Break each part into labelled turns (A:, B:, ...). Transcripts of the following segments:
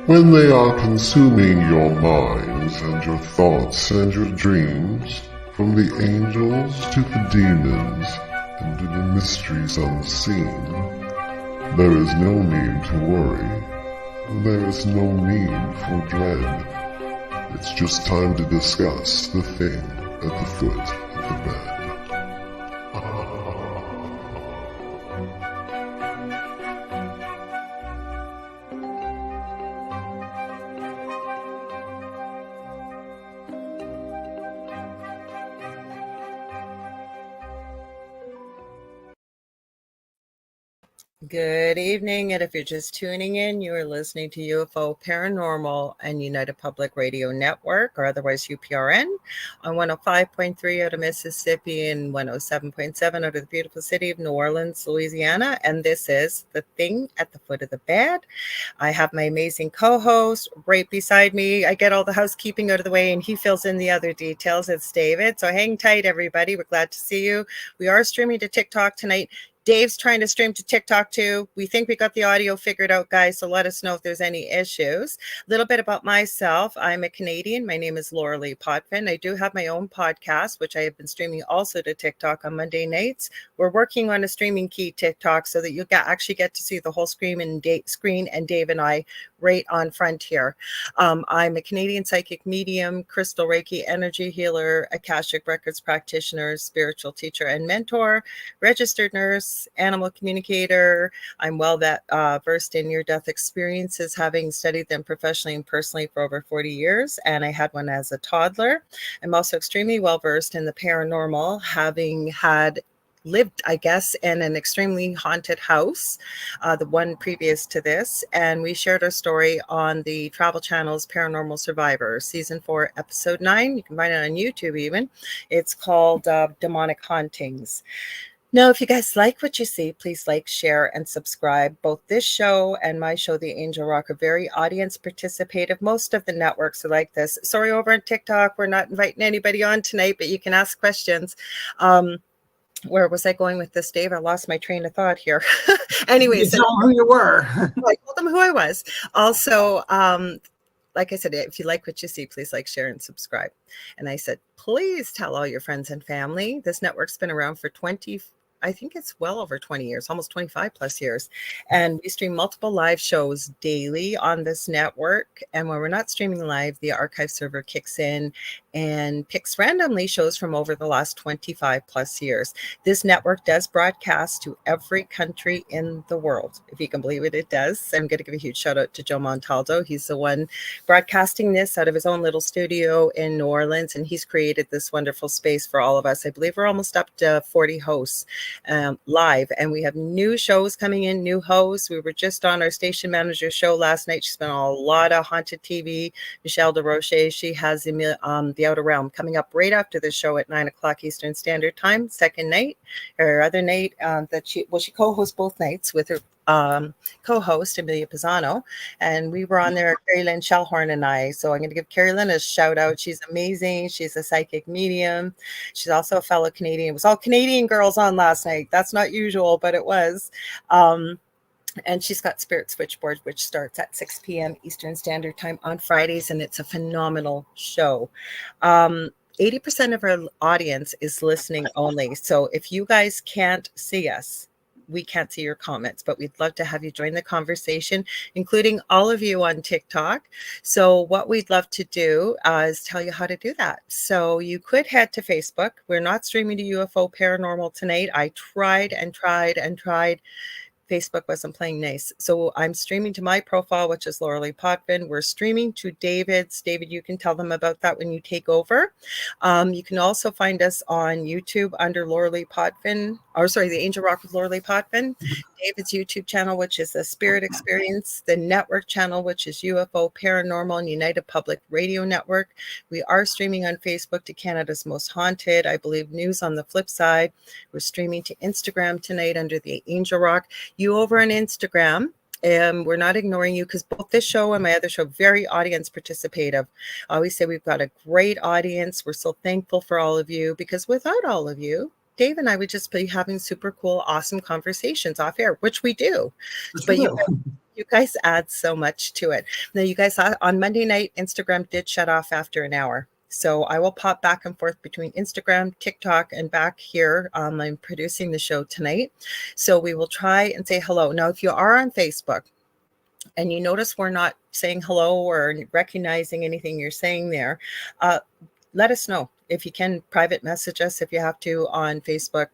A: when they are consuming your minds and your thoughts and your dreams, from the angels to the demons and to the mysteries unseen, there is no need to worry. There is no need for dread. It's just time to discuss the thing at the foot of the bed.
B: Good evening, and if you're just tuning in, you are listening to UFO Paranormal and United Public Radio Network, or otherwise UPRN, on 105.3 out of Mississippi and 107.7 out of the beautiful city of New Orleans, Louisiana. And this is The Thing at the Foot of the Bed. I have my amazing co-host right beside me. I get all the housekeeping out of the way, and he fills in the other details. It's David. So hang tight, everybody. We're glad to see you. We are streaming to TikTok tonight. Dave's trying to stream to TikTok too. We think we got the audio figured out, guys, so let us know if there's any issues. A little bit about myself. I'm a Canadian. My name is Lorilei Potvin. I do have my own podcast, which I have been streaming also to TikTok on Monday nights. We're working on a streaming key TikTok so that you actually get to see the whole screen and Dave and I right on front here. I'm a Canadian psychic medium, crystal Reiki energy healer, Akashic Records practitioner, spiritual teacher and mentor, registered nurse, animal communicator. I'm well versed in near-death experiences, having studied them professionally and personally for over 40 years, and I had one as a toddler. I'm also extremely well versed in the paranormal, having lived, I guess, in an extremely haunted house, the one previous to this, and we shared our story on the Travel Channel's Paranormal Survivor, Season 4, Episode 9. You can find it on YouTube even. It's called Demonic Hauntings. Now, if you guys like what you see, please like, share, and subscribe. Both this show and my show, The Angel Rock, are very audience participative. Most of the networks are like this. Sorry, over on TikTok, we're not inviting anybody on tonight, but you can ask questions. Where was I going with this, Dave? I lost my train of thought here. Anyways.
C: You told them who you were.
B: I told them who I was. Also, like I said, if you like what you see, please like, share, and subscribe. And I said, please tell all your friends and family. This network's been around for I think it's well over 20 years, almost 25 plus years. And we stream multiple live shows daily on this network. And when we're not streaming live, the archive server kicks in and picks randomly shows from over the last 25 plus years. This network does broadcast to every country in the world. If you can believe it, it does. I'm going to give a huge shout out to Joe Montaldo. He's the one broadcasting this out of his own little studio in New Orleans. And he's created this wonderful space for all of us. I believe we're almost up to 40 hosts live, and we have new shows coming in, new hosts. We were just on our station manager show last night. She's been on a lot of haunted TV. Michelle DeRoche, she has the Outer Realm coming up right after the show at 9:00 Eastern Standard Time, second night. Her other night she co-hosts both nights with her co-host Amelia Pisano, and we were on there, Carrie Lynn Shellhorn and I. So I'm going to give Carrie Lynn a shout out. She's amazing. She's a psychic medium. She's also a fellow Canadian. It was all Canadian girls on last night. That's not usual, but it was. And she's got Spirit Switchboard, which starts at 6 p.m. Eastern Standard Time on Fridays, and it's a phenomenal show. 80% of our audience is listening only. So if you guys can't see us, we can't see your comments, but we'd love to have you join the conversation, including all of you on TikTok. So what we'd love to do is tell you how to do that. So you could head to Facebook. We're not streaming to UFO Paranormal tonight. I tried. Facebook wasn't playing nice. So I'm streaming to my profile, which is Lorilei Potvin. We're streaming to David's. David, you can tell them about that when you take over. You can also find us on YouTube under Lorilei Potvin, the Angel Rock with Lorilei Potvin. David's YouTube channel, which is the Spirit Experience, the network channel, which is UFO Paranormal and United Public Radio Network. We are streaming on Facebook to Canada's Most Haunted, I believe, news on the flip side. We're streaming to Instagram tonight under the Angel Rock. You over on Instagram, we're not ignoring you, because both this show and my other show, very audience participative. I always say we've got a great audience. We're so thankful for all of you, because without all of you, Dave and I would just be having super cool, awesome conversations off air, which we do. But you You guys add so much to it. Now, you guys saw on Monday night, Instagram did shut off after an hour. So I will pop back and forth between Instagram, TikTok, and back here. I'm producing the show tonight. So we will try and say hello. Now, if you are on Facebook and you notice we're not saying hello or recognizing anything you're saying there, let us know. If you can, private message us if you have to on Facebook,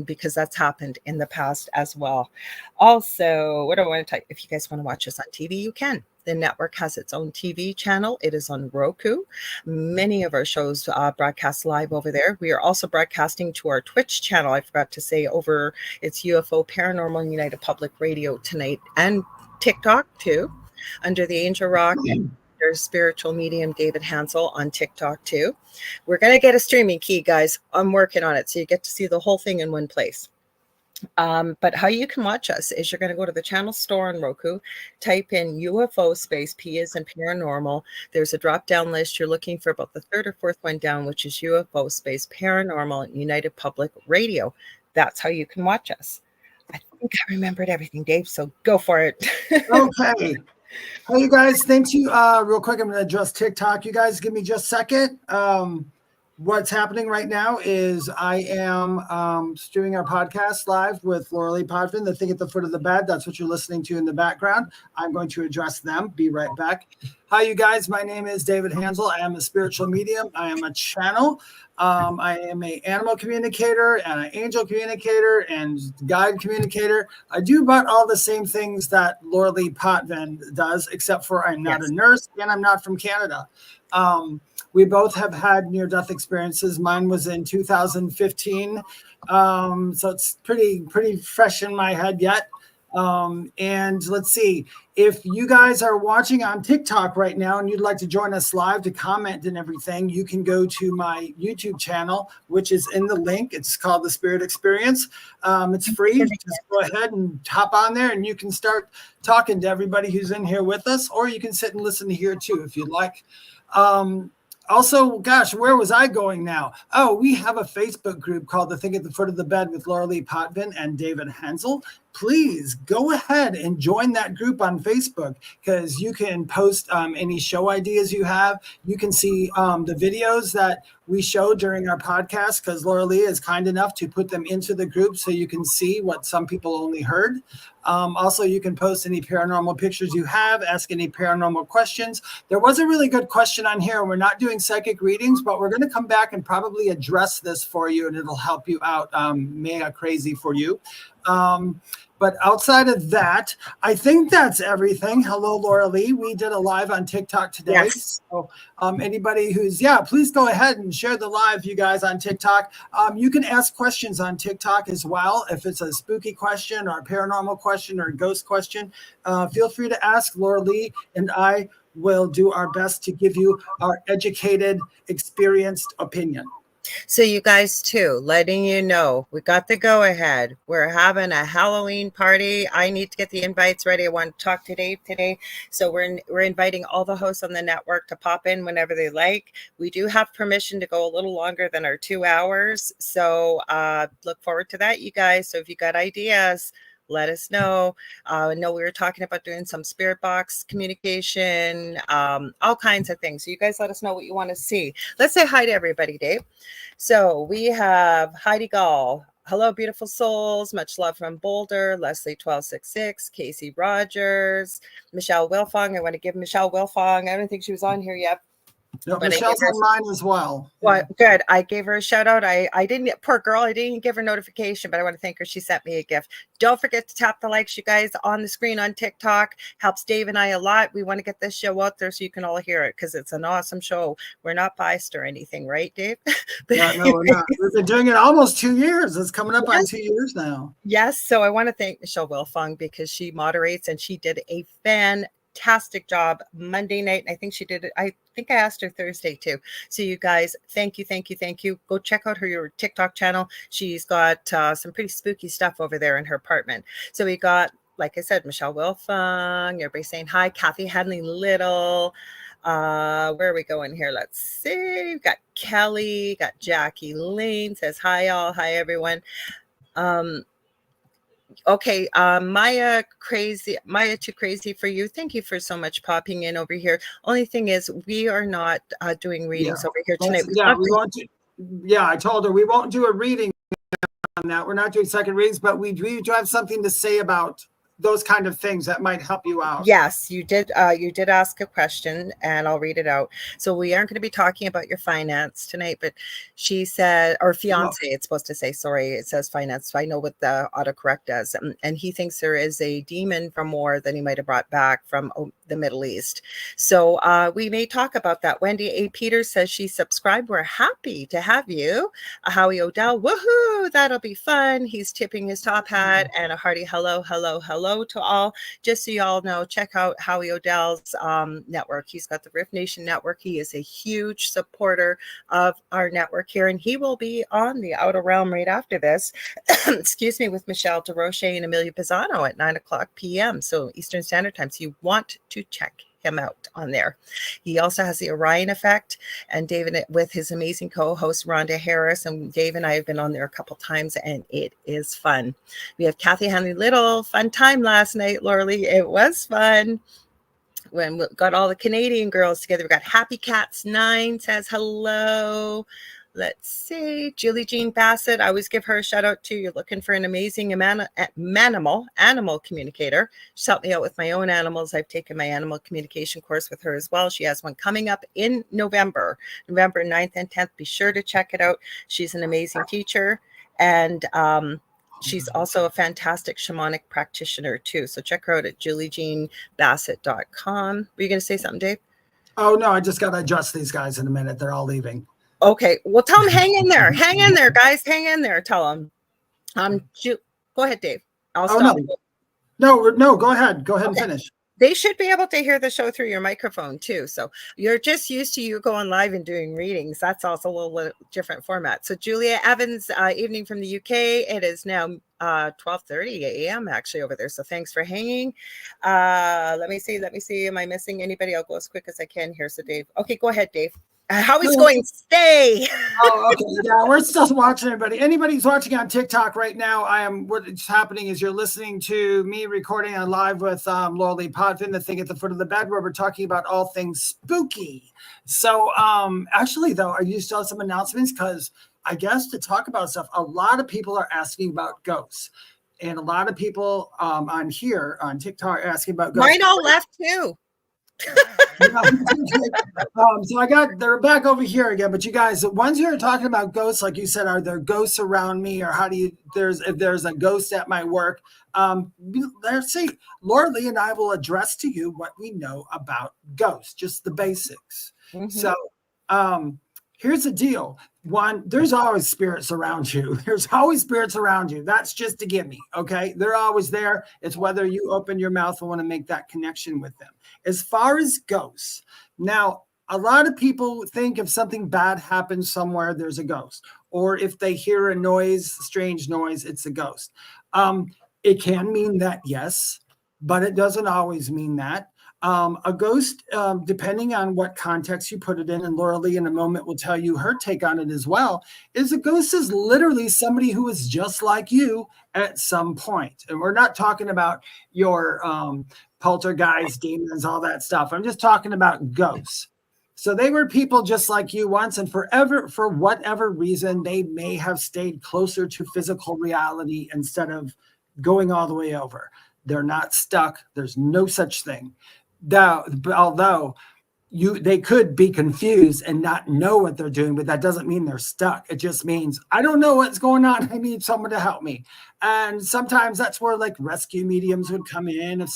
B: because that's happened in the past as well. Also, what do I want to type? If you guys want to watch us on TV, you can. The network has its own TV channel. It is on Roku. Many of our shows broadcast live over there. We are also broadcasting to our Twitch channel. I forgot to say over it's UFO Paranormal United Public Radio tonight, and TikTok too, under the Angel Rock. There's spiritual medium David Hanzel on TikTok too. We're going to get a streaming key, guys. I'm working on it, so you get to see the whole thing in one place. But how you can watch us is you're going to go to the channel store on Roku, type in UFO space P as in paranormal. There's a drop down list. You're looking for about the third or fourth one down, which is UFO space paranormal United Public Radio. That's how you can watch us. I think I remembered everything, Dave, so go for it.
C: Okay. Hey, you guys, thank you. Real quick, I'm going to address TikTok. You guys give me just a second. What's happening right now is I am doing our podcast live with Lorilei Potvin, The Thing at the Foot of the Bed. That's what you're listening to in the background. I'm going to address them. Be right back. Hi, you guys. My name is David Hanzel. I am a spiritual medium. I am a channel. I am an animal communicator and an angel communicator and guide communicator. I do about all the same things that Lorilei Potvin does, except for I'm not a nurse and I'm not from Canada. We both have had near-death experiences. Mine was in 2015, so it's pretty fresh in my head yet. And let's see, if you guys are watching on TikTok right now and you'd like to join us live to comment and everything, you can go to my YouTube channel, which is in the link. It's called The Spirit Experience. It's free. Just go ahead and hop on there and you can start talking to everybody who's in here with us, or you can sit and listen to here too if you'd like. Also, gosh, where was I going now? Oh, we have a Facebook group called The Thing at the Foot of the Bed with Lorilei Potvin and David Hanzel. Please go ahead and join that group on Facebook, because you can post any show ideas you have. You can see the videos that we show during our podcast, because Lorilei is kind enough to put them into the group so you can see what some people only heard. Also, you can post any paranormal pictures you have, ask any paranormal questions. There was a really good question on here. We're not doing psychic readings, but we're going to come back and probably address this for you, and it'll help you out. Mega crazy for you. But outside of that, I think that's everything. Hello, Lorilei. We did a live on TikTok today.
B: Yes.
C: So anybody who's, please go ahead and share the live, you guys, on TikTok. You can ask questions on TikTok as well. If it's a spooky question or a paranormal question or a ghost question, feel free to ask Lorilei, and I will do our best to give you our educated, experienced opinion.
B: So you guys too, letting you know, we got the go ahead. We're having a Halloween party. I need to get the invites ready. I want to talk to Dave today. So we're inviting all the hosts on the network to pop in whenever they like. We do have permission to go a little longer than our 2 hours. So look forward to that, you guys. So if you got ideas, let us know. I know we were talking about doing some spirit box communication, all kinds of things. So you guys let us know what you want to see. Let's say hi to everybody, Dave. So we have Heidi Gall. Hello, beautiful souls. Much love from Boulder. Leslie 1266, Casey Rogers, Michelle Wilfong. I want to give Michelle Wilfong. I don't think she was on here yet.
C: No, Michelle's on mine as well.
B: Well, good. I gave her a shout out. I didn't, poor girl, I didn't give her notification, but I want to thank her. She sent me a gift. Don't forget to tap the likes, you guys, on the screen on TikTok. Helps Dave and I a lot. We want to get this show out there so you can all hear it, because it's an awesome show. We're not biased or anything, right, Dave?
C: No, we're not. We've been doing it almost 2 years. It's coming up on 2 years now.
B: Yes. So I want to thank Michelle Wilfong, because she moderates and she did a fantastic job Monday night. And I think she did it. I think I asked her Thursday too. So you guys, thank you. Go check out her TikTok channel. She's got some pretty spooky stuff over there in her apartment. So we got, like I said, Michelle Wilfong, everybody saying hi, Kathy Hadley Little. Where are we going here? Let's see. We've got Kelly, got Jackie Lane says hi all, hi everyone. Okay, Maya too crazy for you. Thank you for so much popping in over here. Only thing is, we are not doing
C: Yeah,
B: readings over here tonight.
C: we won't do. Yeah, I told her we won't do a reading on that. We're not doing second readings, but we do have something to say about those kind of things that might help you out.
B: Yes, you did. You did ask a question, and I'll read it out. So we aren't going to be talking about your finance tonight, but she said, or fiance, it's supposed to say. Sorry, it says finance. So I know what the autocorrect does, and he thinks there is a demon from war that he might have brought back from the Middle East. So we may talk about that. Wendy A. Peters says she subscribed. We're happy to have you. Howie Odell, woohoo! That'll be fun. He's tipping his top hat, and a hearty hello to all. Just so you all know, check out Howie Odell's network. He's got the Riff Nation Network. He is a huge supporter of our network here, and he will be on the Outer Realm right after this, excuse me, with Michelle DeRoche and Amelia Pisano at 9:00 p.m. So Eastern Standard Time. So you want to check him out on there. He also has the Orion Effect, and David with his amazing co-host Rhonda Harris, and Dave and I have been on there a couple times, and it is fun. We have Kathy Hanley Little, fun time last night, Lorilei. It was fun. When we got all the Canadian girls together, we got Happy Cats 9 says hello. Let's see, Julie Jean Bassett. I always give her a shout out too. You're looking for an amazing animal communicator. She's helped me out with my own animals. I've taken my animal communication course with her as well. She has one coming up in November 9th and 10th. Be sure to check it out. She's an amazing teacher, and she's also a fantastic shamanic practitioner too. So check her out at juliejeanbassett.com. Were you going to say something, Dave?
C: Oh no, I just got to adjust these guys in a minute. They're all leaving.
B: Okay, well, tell them hang in there. Hang in there, guys. Hang in there. Tell them. Go ahead, Dave. I'll stop.
C: No, go ahead. Go ahead and finish.
B: They should be able to hear the show through your microphone too. So you're just used to you going live and doing readings. That's also a little different format. So Julia Evans, evening from the UK. It is now 12:30 a.m. actually over there. So thanks for hanging. Let me see. Am I missing anybody? I'll go as quick as I can here. So Dave. Okay, go ahead, Dave. How he's going, stay.
C: Oh, okay. Yeah, we're still watching everybody. Anybody who's watching on TikTok right now, what's happening is you're listening to me recording on live with Lorilei Potvin, the thing at the foot of the bed, where we're talking about all things spooky. So actually, though, are you still have some announcements? Because I guess to talk about stuff, a lot of people are asking about ghosts. And a lot of people on here on TikTok are asking about ghosts.
B: Mine all left too.
C: So they're back over here again, but you guys, the ones who are talking about ghosts, like you said, are there ghosts around me, or if there's a ghost at my work? Let's see, Lorilei and I will address to you what we know about ghosts, just the basics. Mm-hmm. So here's the deal. One, there's always spirits around you. There's always spirits around you. That's just a gimme, okay? They're always there. It's whether you open your mouth and want to make that connection with them. As far as ghosts, now, a lot of people think if something bad happens somewhere, there's a ghost. Or if they hear a noise, strange noise, it's a ghost. It can mean that, yes, but it doesn't always mean that. A ghost, depending on what context you put it in, and Lorilei in a moment will tell you her take on it as well, is a ghost is literally somebody who is just like you at some point. And we're not talking about your poltergeist, demons, all that stuff. I'm just talking about ghosts. So they were people just like you once, and for whatever reason, they may have stayed closer to physical reality instead of going all the way over. They're not stuck. There's no such thing. Although they could be confused and not know what they're doing, but that doesn't mean they're stuck. It just means, I don't know what's going on. I need someone to help me. And sometimes that's where like rescue mediums would come in.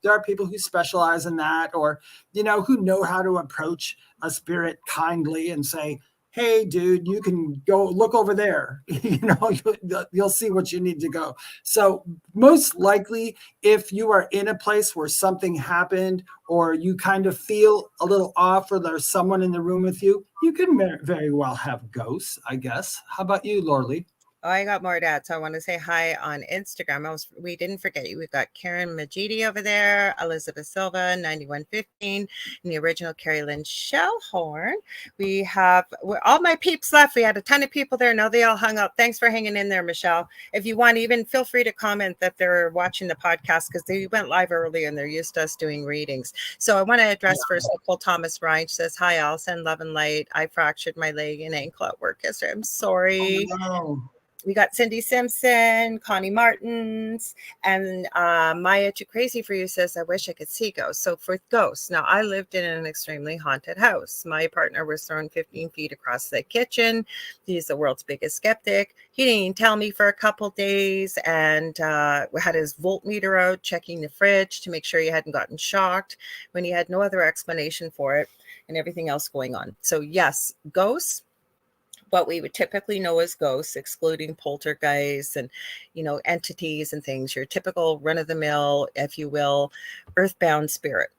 C: There are people who specialize in that, or, who know how to approach a spirit kindly and say, hey, dude, you can go look over there. You'll see what you need to go. So most likely, if you are in a place where something happened, or you kind of feel a little off, or there's someone in the room with you, you can very well have ghosts, I guess. How about you, Lorilei?
B: Oh, I got more dads. So I want to say hi on Instagram. We didn't forget you. We've got Karen Majidi over there, Elizabeth Silva, 9115, and the original Carrie Lynn Shellhorn. We're all my peeps left. We had a ton of people there. Now they all hung up. Thanks for hanging in there, Michelle. If you want, even feel free to comment that they're watching the podcast because they went live early and they're used to us doing readings. So I want to address first Nicole Thomas Ryan. She says, hi, Allison, love and light. I fractured my leg and ankle at work yesterday. I'm sorry.
C: Oh, no.
B: We got Cindy Simpson, Connie Martins, and Maya Too Crazy for You says, I wish I could see ghosts. So for ghosts, now I lived in an extremely haunted house. My partner was thrown 15 feet across the kitchen. He's the world's biggest skeptic. He didn't even tell me for a couple days, and we had his voltmeter out, checking the fridge to make sure he hadn't gotten shocked when he had no other explanation for it and everything else going on. So yes, ghosts. What we would typically know as ghosts, excluding poltergeists and, entities and things, your typical run-of-the-mill, if you will, earthbound spirit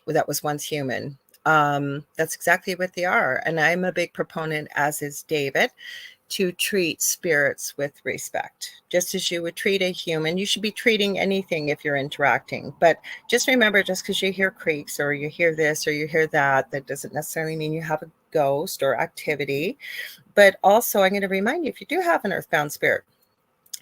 B: that was once human. That's exactly what they are. And I'm a big proponent, as is David, to treat spirits with respect. Just as you would treat a human, you should be treating anything if you're interacting. But just remember, just because you hear creaks or you hear this or you hear that, that doesn't necessarily mean you have a ghost or activity. But also, I'm going to remind you, if you do have an earthbound spirit,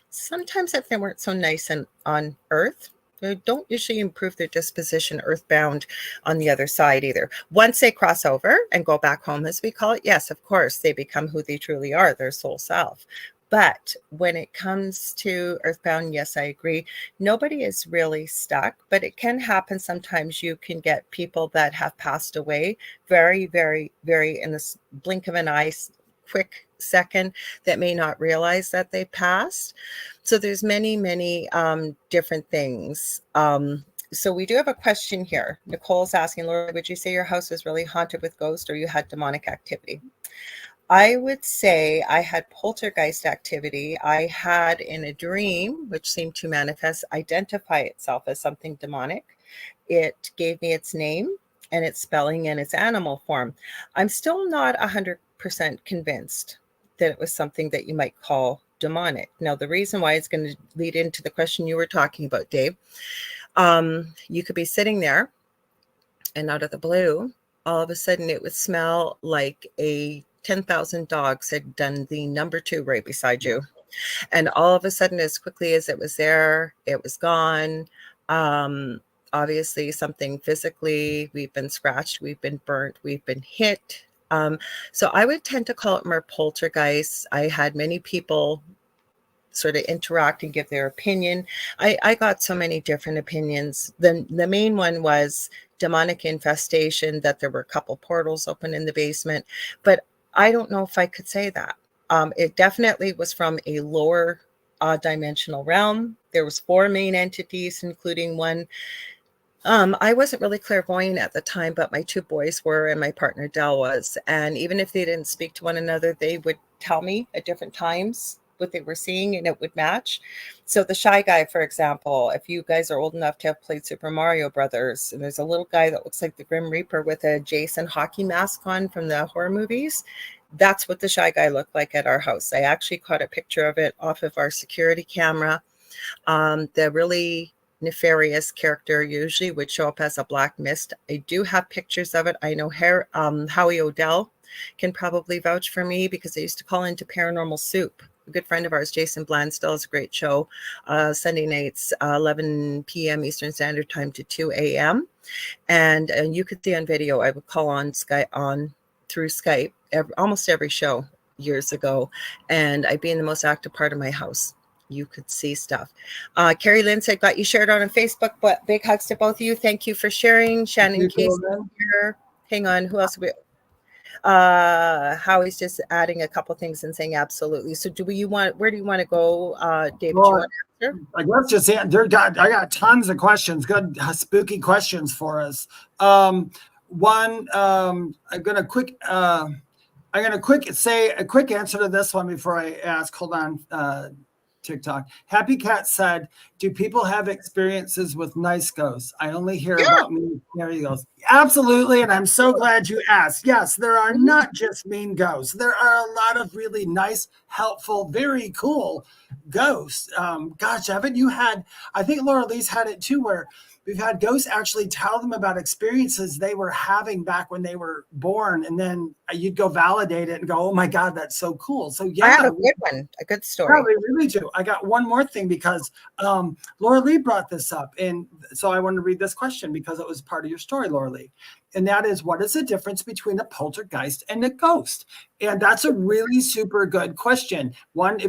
B: sometimes if they weren't so nice on earth, they don't usually improve their disposition earthbound on the other side either. Once they cross over and go back home, as we call it, yes, of course, they become who they truly are, their soul self. But when it comes to earthbound, yes, I agree. Nobody is really stuck, but it can happen. Sometimes you can get people that have passed away very, very, very in the blink of an eye, quick second, that may not realize that they passed. So there's many, many different things. So we do have a question here. Nicole's asking, Laura, would you say your house was really haunted with ghosts or you had demonic activity? I would say I had poltergeist activity. I had in a dream, which seemed to manifest, identify itself as something demonic. It gave me its name and its spelling and its animal form. I'm still not 100% convinced that it was something that you might call demonic. Now, the reason why it's going to lead into the question you were talking about, Dave. You could be sitting there and out of the blue, all of a sudden it would smell like 10,000 dogs had done the number 2 right beside you. And all of a sudden, as quickly as it was there, it was gone. Obviously, something physically, we've been scratched, we've been burnt, we've been hit. So I would tend to call it more poltergeist. I had many people sort of interact and give their opinion. I got so many different opinions. The main one was demonic infestation, that there were a couple portals open in the basement, but I don't know if I could say that. It definitely was from a lower dimensional realm. There was 4 main entities, including one. I wasn't really clairvoyant at the time, but my 2 boys were, and my partner Dell was. And even if they didn't speak to one another, they would tell me at different times what they were seeing and it would match. So the Shy Guy, for example, if you guys are old enough to have played Super Mario Brothers, and there's a little guy that looks like the Grim Reaper with a Jason hockey mask on from the horror movies, that's what the Shy Guy looked like at our house. I actually caught a picture of it off of our security camera. The really nefarious character usually would show up as a black mist. I do have pictures of it. I know Howie Odell can probably vouch for me because I used to call into Paranormal Soup. A good friend of ours, Jason Blansdell, has a great show, Sunday nights, 11 p.m. Eastern Standard Time to 2 a.m. And you could see on video, I would call on through Skype almost every show years ago, and I'd be in the most active part of my house. You could see stuff. Carrie Lynn said, got you shared on Facebook, but big hugs to both of you. Thank you for sharing. Shannon Case here. Hang on, who else? Howie's just adding a couple things and saying absolutely. So where do you want to go, David?
C: Well,
B: do you want to answer?
C: I guess just I got tons of questions, good spooky questions for us. One, I'm gonna say a quick answer to this one before I ask. Hold on. TikTok. Happy Cat said, do people have experiences with nice ghosts? I only hear
B: Yeah.
C: about mean scary ghosts. Absolutely. And I'm so glad you asked. Yes, there are not just mean ghosts. There are a lot of really nice, helpful, very cool ghosts. Gosh, haven't you had, I think Lorilei's had it too, where we've had ghosts actually tell them about experiences they were having back when they were born. And then you'd go validate it and go, oh my God, that's so cool. So yeah.
B: I have a good one, a good story.
C: Yeah, we really do. I got one more thing because Lorilei brought this up. And so I want to read this question because it was part of your story, Lorilei. And that is, what is the difference between a poltergeist and a ghost? And that's a really super good question. One,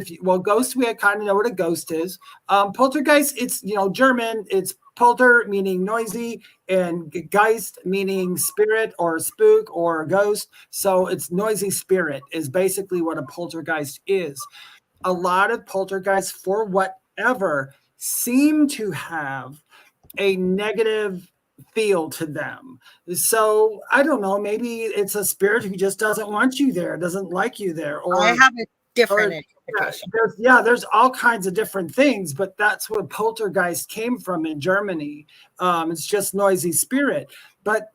C: ghost, we kind of know what a ghost is. Poltergeist, it's, German, it's polter meaning noisy and geist meaning spirit or spook or ghost. So it's noisy spirit is basically what a poltergeist is. A lot of poltergeists, for whatever, seem to have a negative feel to them. So I don't know, maybe it's a spirit who just doesn't want you there, doesn't like you there. Or
B: I have a different interpretation.
C: There's all kinds of different things, but that's where poltergeist came from in Germany. It's just noisy spirit. But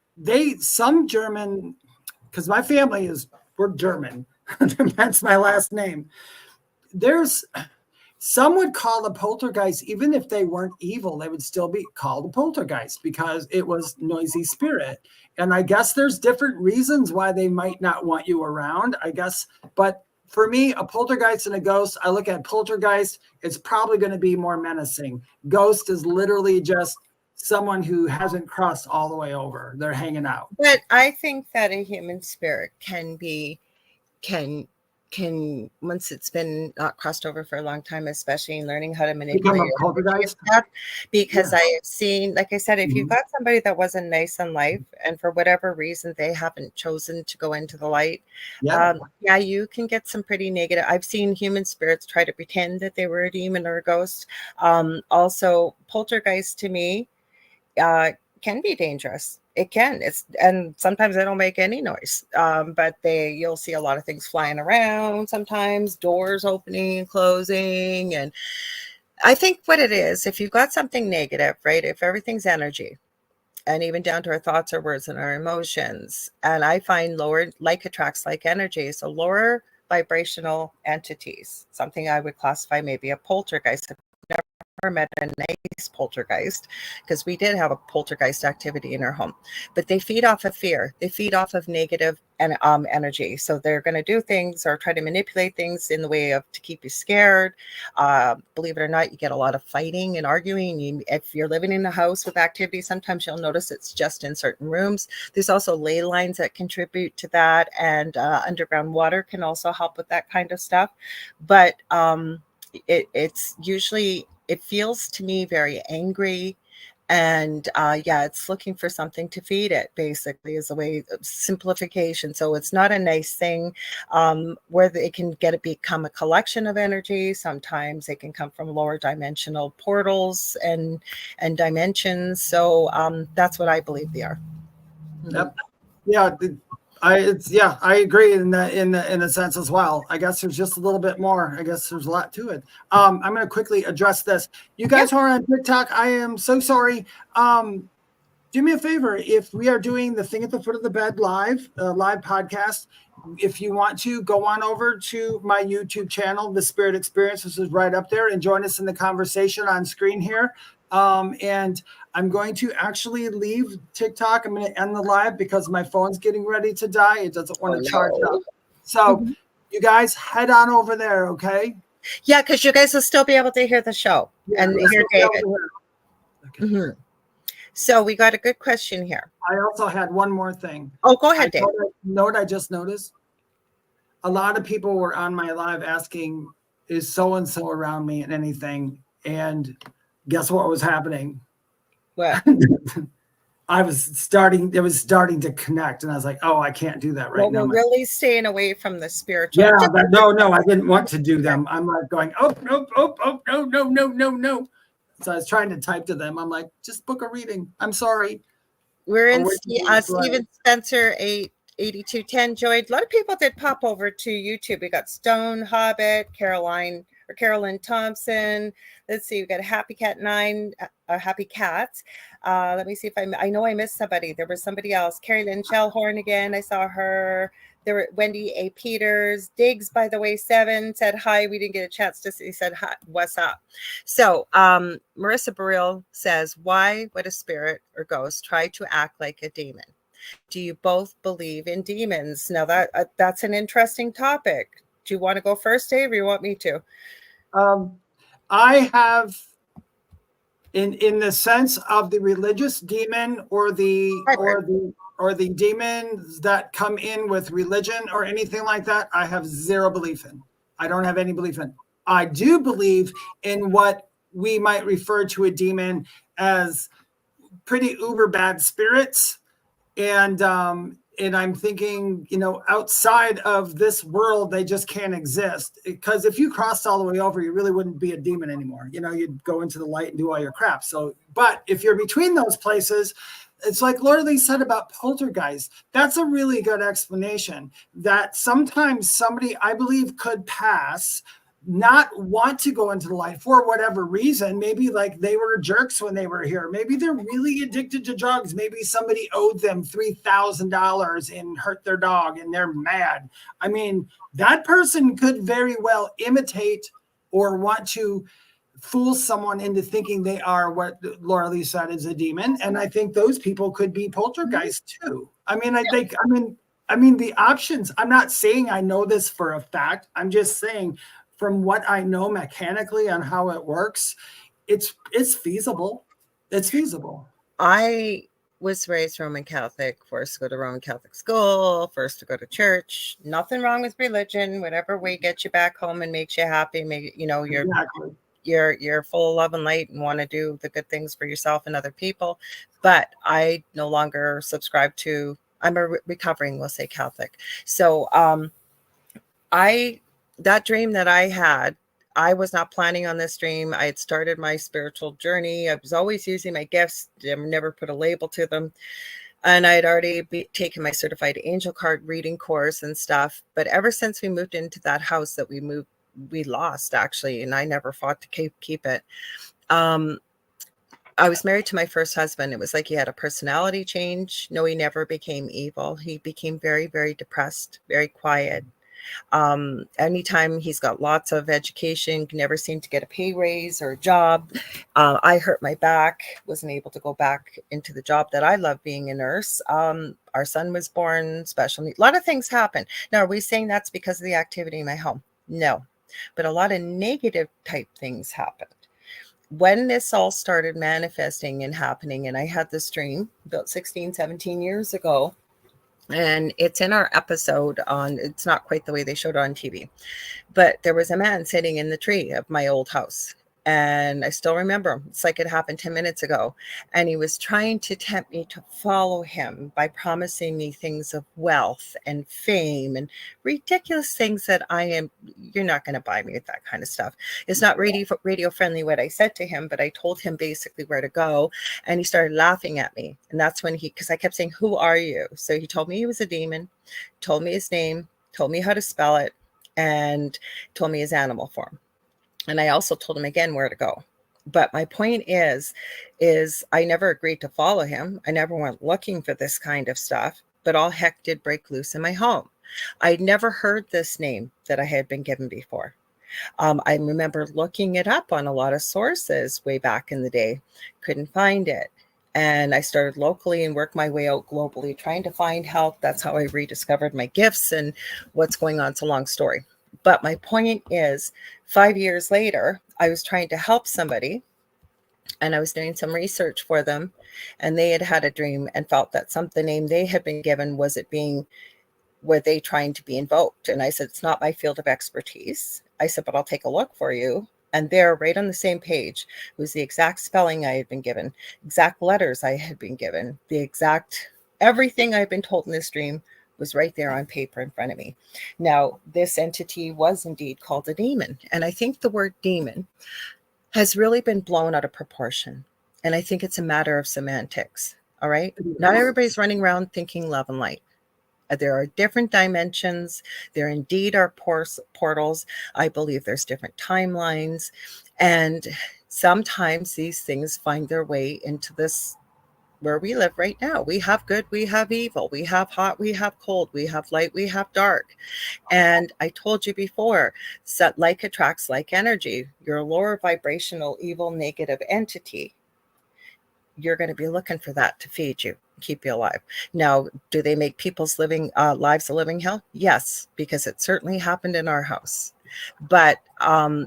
C: some German, because my family we're German. That's my last name. Some would call a poltergeist, even if they weren't evil, they would still be called a poltergeist because it was noisy spirit. And I guess there's different reasons why they might not want you around, I guess. But for me, a poltergeist and a ghost, I look at poltergeist, it's probably going to be more menacing. Ghost is literally just someone who hasn't crossed all the way over. They're hanging out.
B: But I think that a human spirit can once it's been not crossed over for a long time, especially in learning how to manipulate stuff, because I have seen, like I said, if you've got somebody that wasn't nice in life and for whatever reason they haven't chosen to go into the light, you can get some pretty negative. I've seen human spirits try to pretend that they were a demon or a ghost. Also, poltergeist to me can be dangerous. It can. And sometimes they don't make any noise. But you'll see a lot of things flying around, sometimes doors opening and closing. And I think what it is, if you've got something negative, right? If everything's energy, and even down to our thoughts, our words, and our emotions, and I find lower like attracts like energy. So lower vibrational entities, something I would classify maybe a poltergeist. Never met a nice poltergeist, because we did have a poltergeist activity in our home, but they feed off of fear. They feed off of negative and energy. So they're going to do things or try to manipulate things in the way of to keep you scared. Believe it or not, you get a lot of fighting and arguing. If you're living in a house with activity, sometimes you'll notice it's just in certain rooms. There's also ley lines that contribute to that, and underground water can also help with that kind of stuff. But it's usually, it feels to me very angry, and it's looking for something to feed it, basically, is a way of simplification. So it's not a nice thing, where they can become a collection of energy. Sometimes they can come from lower dimensional portals and dimensions. So that's what I believe they are.
C: Yep. Yeah. I agree in a sense as well. I guess there's just a little bit more. I guess there's a lot to it. I'm going to quickly address this. You guys who are on TikTok, I am so sorry. Do me a favor. If we are doing the Thing at the Foot of the Bed live podcast, if you want to go on over to my YouTube channel, The Spirit Experience, which is right up there, and join us in the conversation on screen here. And I'm going to actually leave TikTok. I'm going to end the live because my phone's getting ready to die. It doesn't want to charge up. So you guys head on over there, okay?
B: Yeah, because you guys will still be able to hear the show and hear David. Okay. So we got a good question here.
C: I also had one more thing.
B: Oh, go ahead, Dave.
C: Know what I just noticed? A lot of people were on my live asking, is so-and-so around me and anything? And guess what was happening?
B: What?
C: It was starting to connect, and I was like, oh, I can't do that right now.
B: We're really staying away from the spiritual.
C: Yeah, but no, I didn't want to do them. I'm like going, no. So I was trying to type to them. I'm like, just book a reading. I'm sorry.
B: We're in Stephen Spencer 8210 joined. A lot of people did pop over to YouTube. We got Stone, Hobbit, Caroline, Carolyn Thompson. Let's see, we got a Happy Cat 9, Happy Cats. Let me see if I know I missed somebody. There was somebody else. Carrie Lynn Shellhorn again. I saw her. There were Wendy A. Peters. Diggs, by the way, 7 said hi. We didn't get a chance to see. He said, hi, what's up? So Marissa Burrell says, why would a spirit or ghost try to act like a demon? Do you both believe in demons? Now that's an interesting topic. Do you want to go first, Dave, or you want me to?
C: I have, in the sense of the religious demon or the demons that come in with religion or anything like that, I have zero belief in. I don't have any belief in. I do believe in what we might refer to a demon as pretty uber bad spirits. And I'm thinking, outside of this world, they just can't exist. Because if you crossed all the way over, you really wouldn't be a demon anymore. You'd go into the light and do all your crap. So, but if you're between those places, it's like Lorilei said about poltergeist. That's a really good explanation that sometimes somebody, I believe, could pass, not want to go into the light for whatever reason. Maybe like they were jerks when they were here. Maybe they're really addicted to drugs. Maybe somebody owed them $3,000 and hurt their dog and they're mad. I mean, that person could very well imitate or want to fool someone into thinking they are what Lorilei said is a demon. And I think those people could be poltergeist too. I mean, the options, I'm not saying I know this for a fact. I'm just saying from what I know mechanically on how it works, it's feasible. It's feasible.
B: I was raised Roman Catholic, forced to go to Roman Catholic school, first to go to church. Nothing wrong with religion, whatever way gets you back home and makes you happy. You're full of love and light and want to do the good things for yourself and other people. But I no longer subscribe to, I'm a recovering, we'll say, Catholic. So that dream that I had, I was not planning on this dream. I had started my spiritual journey. I was always using my gifts, never put a label to them. And I'd already taken my certified angel card reading course and stuff. But ever since we moved into that house that we lost actually, and I never fought to keep it. I was married to my first husband. It was like he had a personality change. No, he never became evil. He became very, very depressed, very quiet. Anytime he's got lots of education, never seemed to get a pay raise or a job. I hurt my back, wasn't able to go back into the job that I love, being a nurse. Our son was born, special needs. A lot of things happen. Now, are we saying that's because of the activity in my home? No, but a lot of negative type things happened. When this all started manifesting and happening, and I had this dream about 16, 17 years ago, and it's in our episode on, it's not quite the way they showed it on TV, but there was a man sitting in the tree of my old house. And I still remember him. It's like it happened 10 minutes ago. And he was trying to tempt me to follow him by promising me things of wealth and fame and ridiculous things that you're not going to buy me with that kind of stuff. It's not radio friendly what I said to him, but I told him basically where to go. And he started laughing at me. And that's when because I kept saying, who are you? So he told me he was a demon, told me his name, told me how to spell it, and told me his animal form. And I also told him again where to go. But my point is I never agreed to follow him. I never went looking for this kind of stuff, but all heck did break loose in my home. I'd never heard this name that I had been given before. I remember looking it up on a lot of sources way back in the day, couldn't find it. And I started locally and worked my way out globally, trying to find help. That's how I rediscovered my gifts and what's going on. It's a long story. But my point is, 5 years later, I was trying to help somebody and I was doing some research for them, and they had a dream and felt that the name they had been given, were they trying to be invoked? And I said, it's not my field of expertise. I said, but I'll take a look for you. And there, right on the same page, was the exact spelling I had been given, exact letters I had been given, the exact everything I've been told in this dream was right there on paper in front of me. Now, this entity was indeed called a demon. And I think the word demon has really been blown out of proportion. And I think it's a matter of semantics. All right. Not everybody's running around thinking love and light. There are different dimensions. There indeed are portals. I believe there's different timelines. And sometimes these things find their way into this where we live right now. We have good, we have evil, we have hot, we have cold, we have light, we have dark. And I told you before, like attracts like energy. Your lower vibrational, evil, negative entity, you're going to be looking for that to feed you, keep you alive. Now, do they make people's lives a living hell? Yes, because it certainly happened in our house. But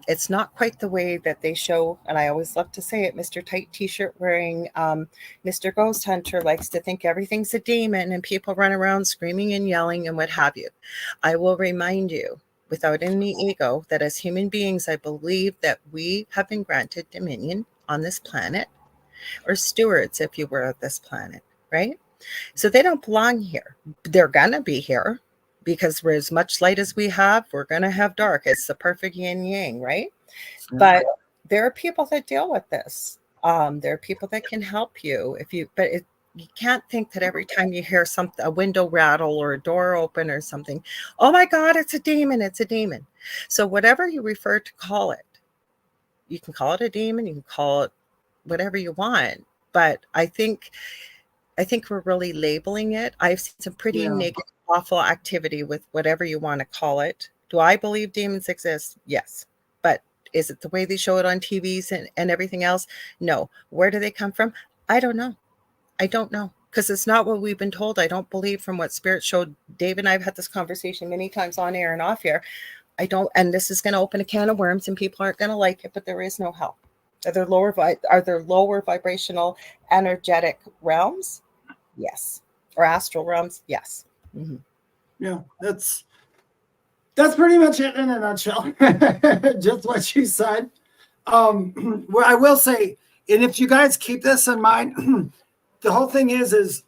B: it's not quite the way that they show. And I always love to say it, Mr. Tight T-shirt wearing Mr. Ghost Hunter likes to think everything's a demon and people run around screaming and yelling and what have you. I will remind you, without any ego, that as human beings, I believe that we have been granted dominion on this planet, or stewards, if you were, of this planet, right? So they don't belong here. They're gonna be here because we're as much light as we have, we're gonna have dark. It's the perfect yin yang, right? But there are people that deal with this. There are people that can help you you can't think that every time you hear a window rattle or a door open or something, oh my God, it's a demon, it's a demon. So whatever you refer to call it, you can call it a demon, you can call it whatever you want. But I think we're really labeling it. I've seen some pretty negative, awful activity with whatever you want to call it. Do I believe demons exist? Yes. But is it the way they show it on TVs and everything else? No. Where do they come from? I don't know. Because it's not what we've been told. I don't believe from what Spirit showed. Dave and I have had this conversation many times on air and off air. And this is going to open a can of worms and people aren't going to like it, but there is no hell. Are there lower vibrational energetic realms? Yes. Or astral realms? Yes. Mm-hmm.
C: Yeah, that's pretty much it in a nutshell. Just what you said. Well, I will say, and if you guys keep this in mind, the whole thing is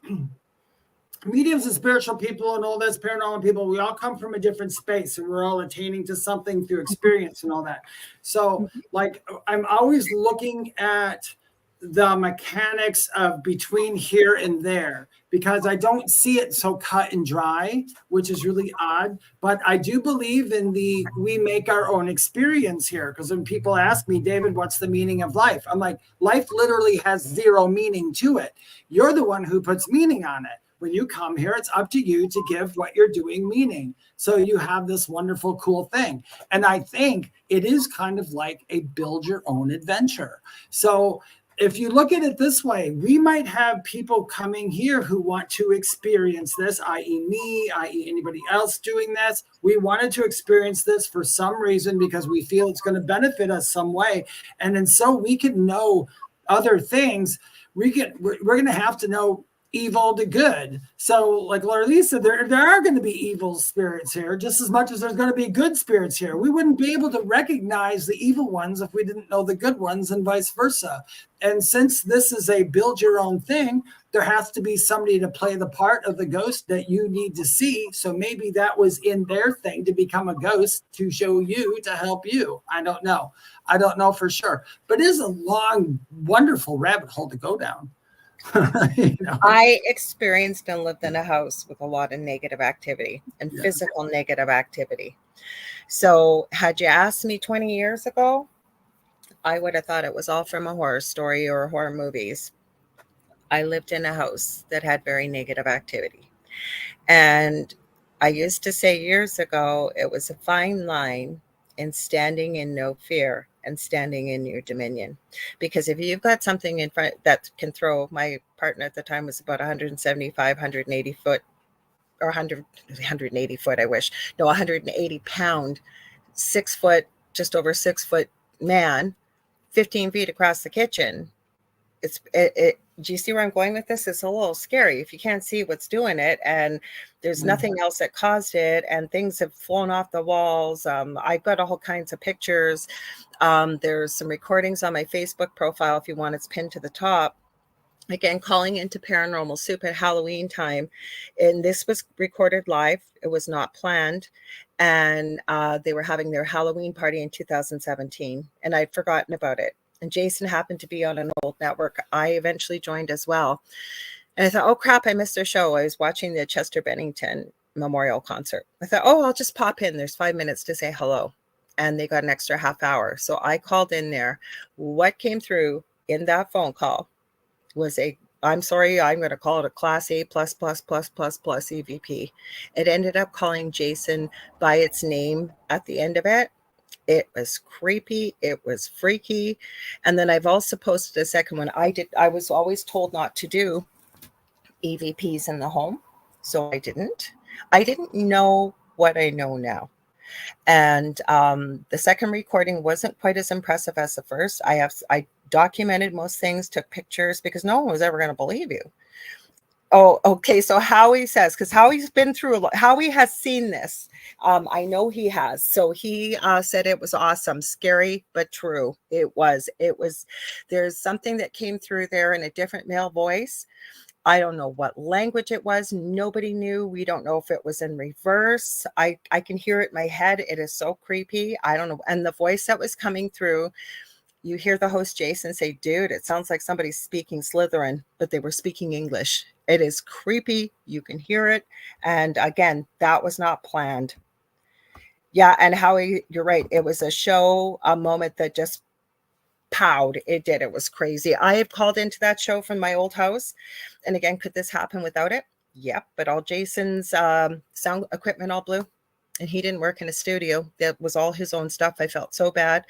C: mediums and spiritual people and all this paranormal people, we all come from a different space and we're all attaining to something through experience and all that. So like, I'm always looking at the mechanics of between here and there, because I don't see it so cut and dry, which is really odd. But I do believe in we make our own experience here. Because when people ask me, David, what's the meaning of life? I'm like, life literally has zero meaning to it. You're the one who puts meaning on it. When you come here, it's up to you to give what you're doing meaning. So you have this wonderful, cool thing. And I think it is kind of like a build your own adventure. So if you look at it this way, we might have people coming here who want to experience this, i.e. me, i.e. anybody else doing this. We wanted to experience this for some reason because we feel it's going to benefit us some way. And then so we can know other things, we're going to have to know evil to good. So like Lorilei said, there are going to be evil spirits here just as much as there's going to be good spirits here. We wouldn't be able to recognize the evil ones if we didn't know the good ones and vice versa. And since this is a build your own thing, there has to be somebody to play the part of the ghost that you need to see. So maybe that was in their thing to become a ghost to show you, to help you. I don't know for sure, but it is a long, wonderful rabbit hole to go down.
B: You know? I experienced and lived in a house with a lot of negative activity and physical negative activity. So had you asked me 20 years ago, I would have thought it was all from a horror story or horror movies. I lived in a house that had very negative activity. And I used to say years ago, it was a fine line in standing in no fear and standing in your dominion. Because if you've got something in front that can throw, my partner at the time was about 175, 180 foot, or 180 foot, I wish. No, 180 pound, 6 foot, just over 6 foot man, 15 feet across the kitchen. Do you see where I'm going with this? It's a little scary if you can't see what's doing it, and there's nothing else that caused it, and things have flown off the walls. I've got all kinds of pictures. There's some recordings on my Facebook profile if you want. It's pinned to the top. Again, calling into Paranormal Soup at Halloween time, and this was recorded live. It was not planned, and they were having their Halloween party in 2017, and I'd forgotten about it. And Jason happened to be on an old network. I eventually joined as well. And I thought, oh crap, I missed their show. I was watching the Chester Bennington memorial concert. I thought, oh, I'll just pop in. There's 5 minutes to say hello. And they got an extra half hour. So I called in there. What came through in that phone call was I'm sorry, I'm going to call it a class A plus EVP. It ended up calling Jason by its name at the end of it. It was creepy. It was freaky. And then I've also posted a second one. I was always told not to do EVPs in the home. So I didn't know what I know now. And the second recording wasn't quite as impressive as the first. I documented most things, took pictures, because no one was ever going to believe you. Oh, okay. So Howie says, because Howie's been through a lot. Howie has seen this. I know he has. So he said it was awesome, scary, but true. It was. There's something that came through there in a different male voice. I don't know what language it was. Nobody knew. We don't know if it was in reverse. I can hear it in my head. It is so creepy. I don't know. And the voice that was coming through, you hear the host Jason say, dude, it sounds like somebody's speaking Slytherin, but they were speaking English. It is creepy. You can hear it. And again, that was not planned. Yeah. And Howie, you're right. It was a moment that just powed. It did. It was crazy. I have called into that show from my old house. And again, could this happen without it? Yep. But all Jason's sound equipment all blew. And he didn't work in a studio. That was all his own stuff. I felt so bad.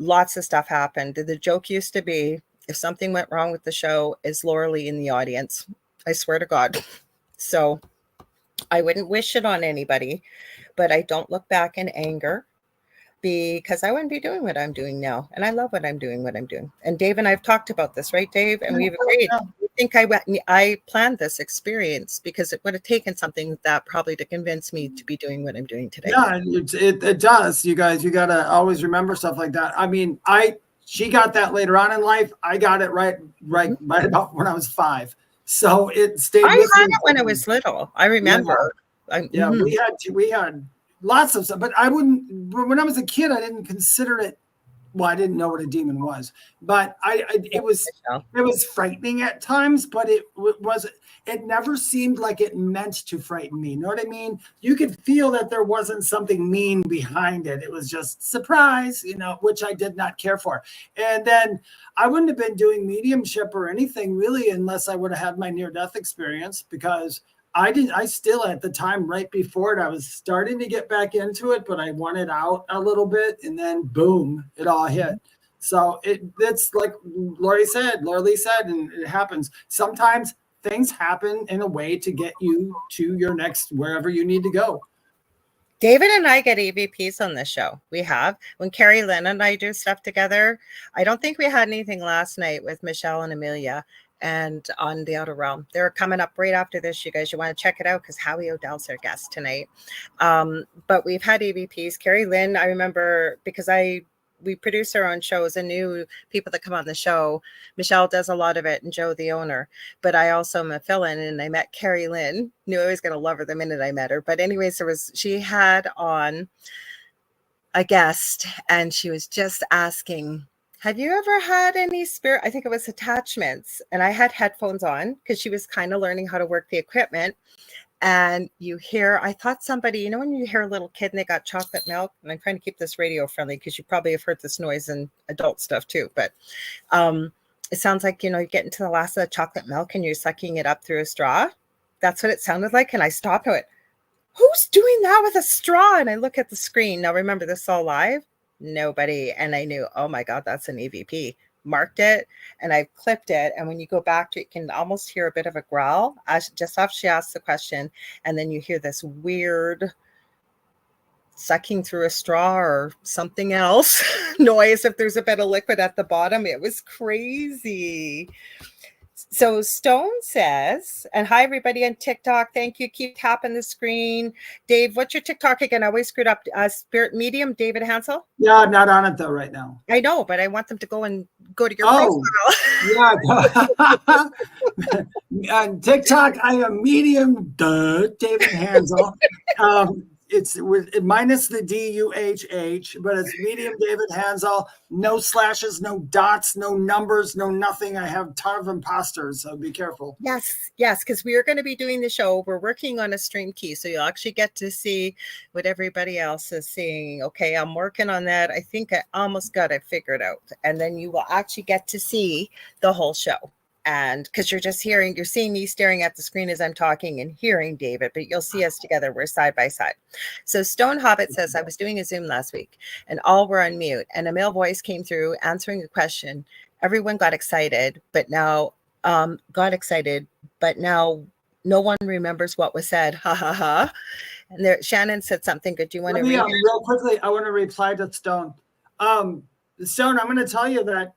B: Lots of stuff happened. The joke used to be, if something went wrong with the show, is Lorilei in the audience? I swear to God. So I wouldn't wish it on anybody, but I don't look back in anger, because I wouldn't be doing what I'm doing now. And I love what I'm doing. And Dave and I have talked about this, right, Dave? And we've agreed. I think I planned this experience because it would have taken something that probably to convince me to be doing what I'm doing today.
C: Yeah, it does. You guys, you got to always remember stuff like that. I mean, she got that later on in life. I got it right about when I was 5. So it stayed with me.
B: I had it when I was little. I remember.
C: Yeah, we had lots of stuff, but when I was a kid, I didn't consider it. Well, I didn't know what a demon was, but it was frightening at times, but it never seemed like it meant to frighten me. You know what I mean? You could feel that there wasn't something mean behind it. It was just surprise, which I did not care for. And then I wouldn't have been doing mediumship or anything really unless I would have had my near-death experience, because I still, at the time right before it, I was starting to get back into it, but I wanted out a little bit, and then boom, it all hit. So it's like Lorilei said, and it happens. Sometimes things happen in a way to get you to your next, wherever you need to go.
B: David and I get EVPs on this show. We have. When Carrie Lynn and I do stuff together, I don't think we had anything last night with Michelle and Amelia and on the Outer Realm. They're coming up right after this, you guys. You want to check it out because Howie O'Dell's their guest tonight. But we've had EVPs. Carrie Lynn, I remember, because we produce our own shows and new people that come on the show. Michelle does a lot of it, and Joe, the owner. But I also am a fill-in, and I met Carrie Lynn. Knew I was going to love her the minute I met her. But anyways, she had on a guest, and she was just asking, have you ever had any spirit? I think it was attachments. And I had headphones on because she was kind of learning how to work the equipment. And you hear, I thought somebody, when you hear a little kid and they got chocolate milk, and I'm trying to keep this radio friendly because you probably have heard this noise in adult stuff too. But it sounds like, you get into the last of the chocolate milk and you're sucking it up through a straw. That's what it sounded like. And I stopped and went, who's doing that with a straw? And I look at the screen. Now, remember, this is all live. Nobody. And I knew, oh my God, that's an EVP. Marked it, and I clipped it. And when you go back to it, you can almost hear a bit of a growl just after she asked the question. And then you hear this weird sucking through a straw or something else noise if there's a bit of liquid at the bottom. It was crazy. So Stone says, and hi, everybody on TikTok. Thank you. Keep tapping the screen. Dave, what's your TikTok again? I always screwed up. Spirit Medium, David Hanzel?
C: Yeah, I'm not on it, though, right now.
B: I know, but I want them to go to your profile.
C: Yeah. On TikTok, I am Medium, David Hanzel. it's with minus the DUHH, but it's medium David Hanzel. No slashes, no dots, no numbers, no nothing. I have a ton of imposters, so be careful.
B: Yes, because we are going to be doing the show. We're working on a stream key, so you'll actually get to see what everybody else is seeing. Okay, I'm working on that. I think I almost got it figured out. And then you will actually get to see the whole show. And because you're seeing me staring at the screen as I'm talking and hearing David, but you'll see us together. We're side by side. So Stone Hobbit says, I was doing a Zoom last week and all were on mute and a male voice came through answering a question. Everyone got excited, but now no one remembers what was said. Ha ha ha. And there, Shannon said something good. Do you want to read it?
C: Real quickly, I want to reply to Stone. Stone, I'm going to tell you that,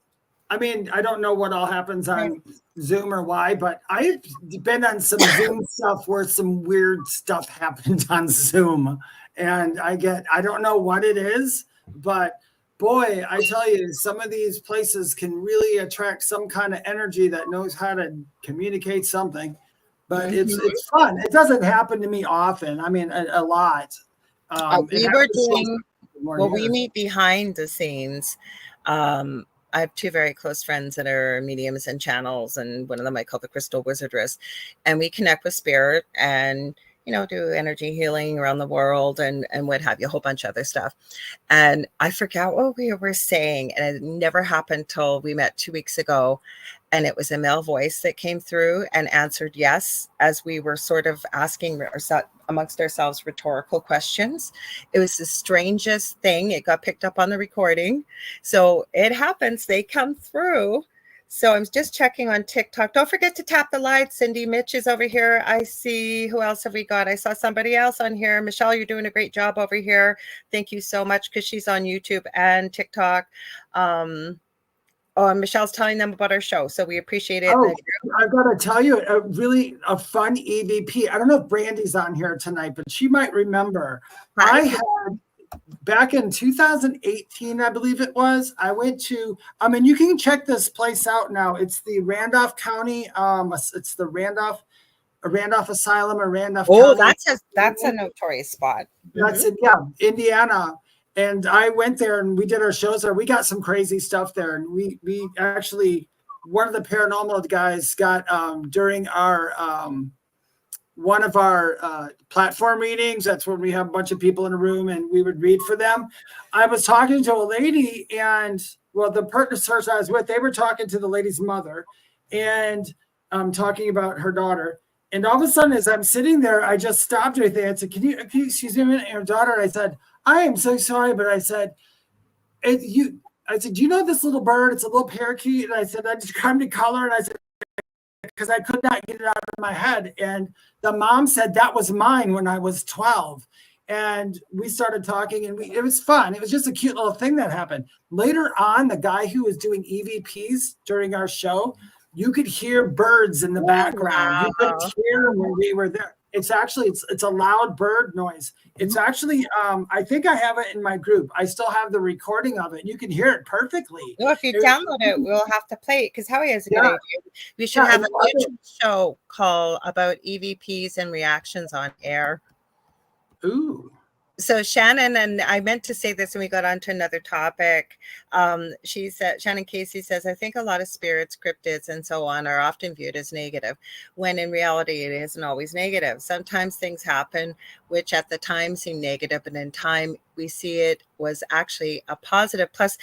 C: I mean, I don't know what all happens on Zoom or why, but I've been on some Zoom stuff where some weird stuff happened on Zoom. And I don't know what it is, but boy, I tell you, some of these places can really attract some kind of energy that knows how to communicate something. But it's fun. It doesn't happen to me often. I mean, a lot.
B: We meet behind the scenes. I have two very close friends that are mediums and channels, and one of them I call the Crystal Wizardress, and we connect with spirit and do energy healing around the world and what have you, a whole bunch of other stuff. And I forgot what we were saying, and it never happened till we met 2 weeks ago. And it was a male voice that came through and answered yes, as we were sort of asking amongst ourselves rhetorical questions. It was the strangest thing. It got picked up on the recording. So it happens. They come through. So I'm just checking on TikTok. Don't forget to tap the lights. Cindy Mitch is over here. I see. Who else have we got? I saw somebody else on here. Michelle, you're doing a great job over here. Thank you so much, because she's on YouTube and TikTok. And Michelle's telling them about our show, so we appreciate it.
C: Oh, I've got to tell you, a fun EVP. I don't know if Brandy's on here tonight, but she might remember. I had, back in 2018, I believe it was, I went to, you can check this place out now. It's the Randolph County, it's the Randolph Asylum or Randolph County.
B: Oh, that's a notorious spot.
C: That's it, yeah, Indiana. And I went there and we did our shows there. We got some crazy stuff there. And we actually, one of the paranormal guys got during our one of our platform readings. That's when we have a bunch of people in a room and we would read for them. I was talking to a lady, and the person I was with, they were talking to the lady's mother and talking about her daughter. And all of a sudden, as I'm sitting there, I just stopped right there and said, can you excuse me a minute, your daughter? And I said, I am so sorry, but I said, do you know this little bird? It's a little parakeet. And I said, I described the color. And I said, because I could not get it out of my head. And the mom said, that was mine when I was 12. And we started talking, and it was fun. It was just a cute little thing that happened. Later on, the guy who was doing EVPs during our show, you could hear birds in the background. You could hear them when we were there. It's a loud bird noise. It's actually, I think I have it in my group. I still have the recording of it. You can hear it perfectly.
B: Well, if you download it, we'll have to play it, because Howie has a good idea. We should have a YouTube show called about EVPs and reactions on air.
C: Ooh.
B: So Shannon, and I meant to say this when we got on to another topic. She said, Shannon Casey says, I think a lot of spirits, cryptids, and so on are often viewed as negative, when in reality it isn't always negative. Sometimes things happen which at the time seem negative, and in time we see it was actually a positive. Plus,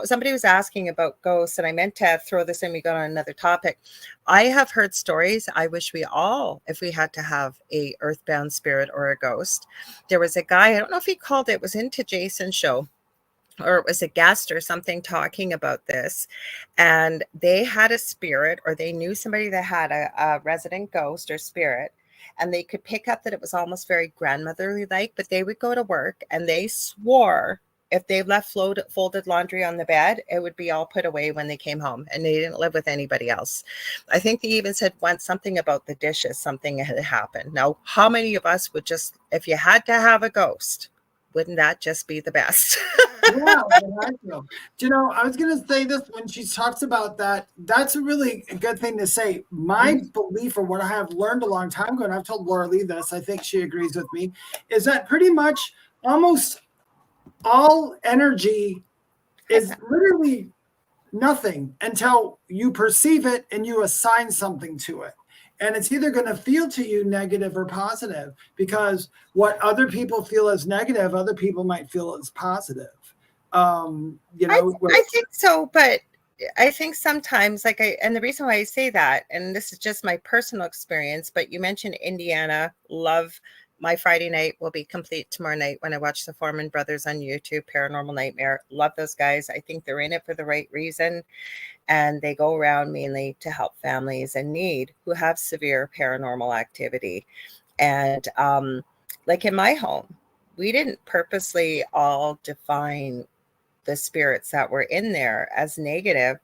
B: somebody was asking about ghosts, and I meant to throw this in. We got on another topic. I have heard stories. I wish we all, if we had to have a earthbound spirit or a ghost. There was a guy, I don't know if he called it was into Jason's show, or it was a guest or something talking about this, and they had a spirit, or they knew somebody that had a resident ghost or spirit, and they could pick up that it was almost very grandmotherly like, but they would go to work and they swore if they left folded laundry on the bed, it would be all put away when they came home, and they didn't live with anybody else. I think they even said once something about the dishes, something had happened. Now, how many of us would just, if you had to have a ghost, wouldn't that just be the best?
C: Yeah, I feel. Do you know, I was going to say this when she talks about that. That's a really good thing to say. My belief, or what I have learned a long time ago, and I've told Lorilei this, I think she agrees with me, is that pretty much almost all energy is literally nothing until you perceive it and you assign something to it. And it's either going to feel to you negative or positive, because what other people feel as negative, other people might feel as positive. You know,
B: I think so, but I think sometimes, and the reason why I say that, and this is just my personal experience, but you mentioned Indiana. Love. My Friday night will be complete tomorrow night when I watch the Foreman Brothers on YouTube, Paranormal Nightmare. Love those guys. I think they're in it for the right reason. And they go around mainly to help families in need who have severe paranormal activity. And like in my home, we didn't purposely all define the spirits that were in there as negative.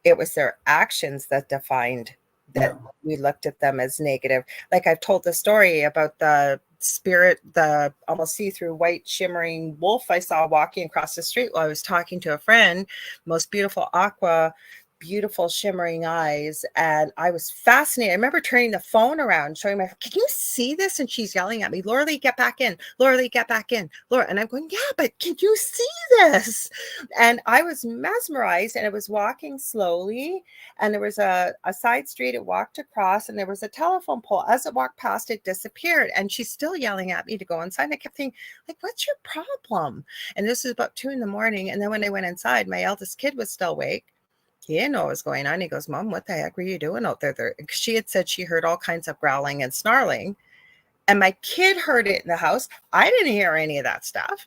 B: It was their actions that defined that. We looked at them as negative. Like I've told the story about the spirit, the almost see-through white shimmering wolf I saw walking across the street while I was talking to a friend. Most beautiful aqua, beautiful shimmering eyes, and I was fascinated. I remember turning the phone around, showing my, can you see this? And she's yelling at me, Lorilei, get back in. Lorilei, get back in. Laura, and I'm going, yeah, but can you see this? And I was mesmerized, and it was walking slowly, and there was a side street it walked across, and there was a telephone pole. As it walked past, it disappeared, and she's still yelling at me to go inside. And I kept thinking, like, what's your problem? And this was about 2 a.m. And then when I went inside, my eldest kid was still awake. He didn't know what was going on. He goes, Mom, what the heck were you doing out there? She had said she heard all kinds of growling and snarling. And my kid heard it in the house. I didn't hear any of that stuff.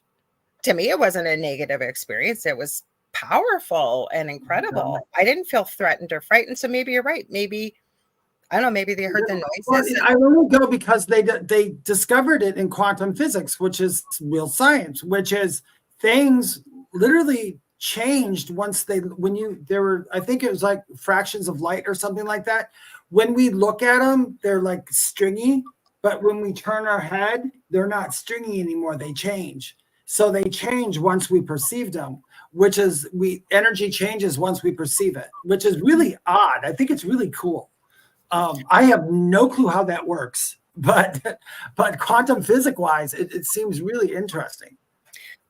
B: To me, it wasn't a negative experience. It was powerful and incredible. I didn't feel threatened or frightened. So maybe you're right. Maybe, I don't know, maybe they heard the noises.
C: Well, I only go because they discovered it in quantum physics, which is real science, which is things literally changed once there were, I think it was like fractions of light or something like that. When we look at them, they're like stringy, but when we turn our head, they're not stringy anymore. They change. So they change once we perceive them, which is energy changes once we perceive it, which is really odd. I think it's really cool. I have no clue how that works, but quantum physics wise, it seems really interesting.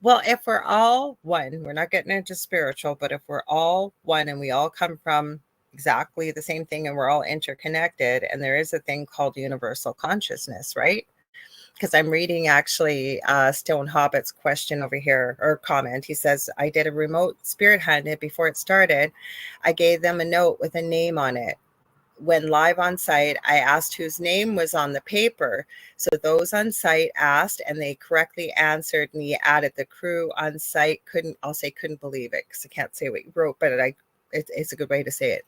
B: Well, if we're all one, we're not getting into spiritual, but if we're all one and we all come from exactly the same thing and we're all interconnected, and there is a thing called universal consciousness, right? Because I'm reading actually Stone Hobbit's question over here, or comment. He says, I did a remote spirit hunt, and before it started, I gave them a note with a name on it. When live on site, I asked whose name was on the paper. So those on site asked, and they correctly answered, and he added the crew on site couldn't believe it, because I can't say what you wrote, but it's a good way to say it.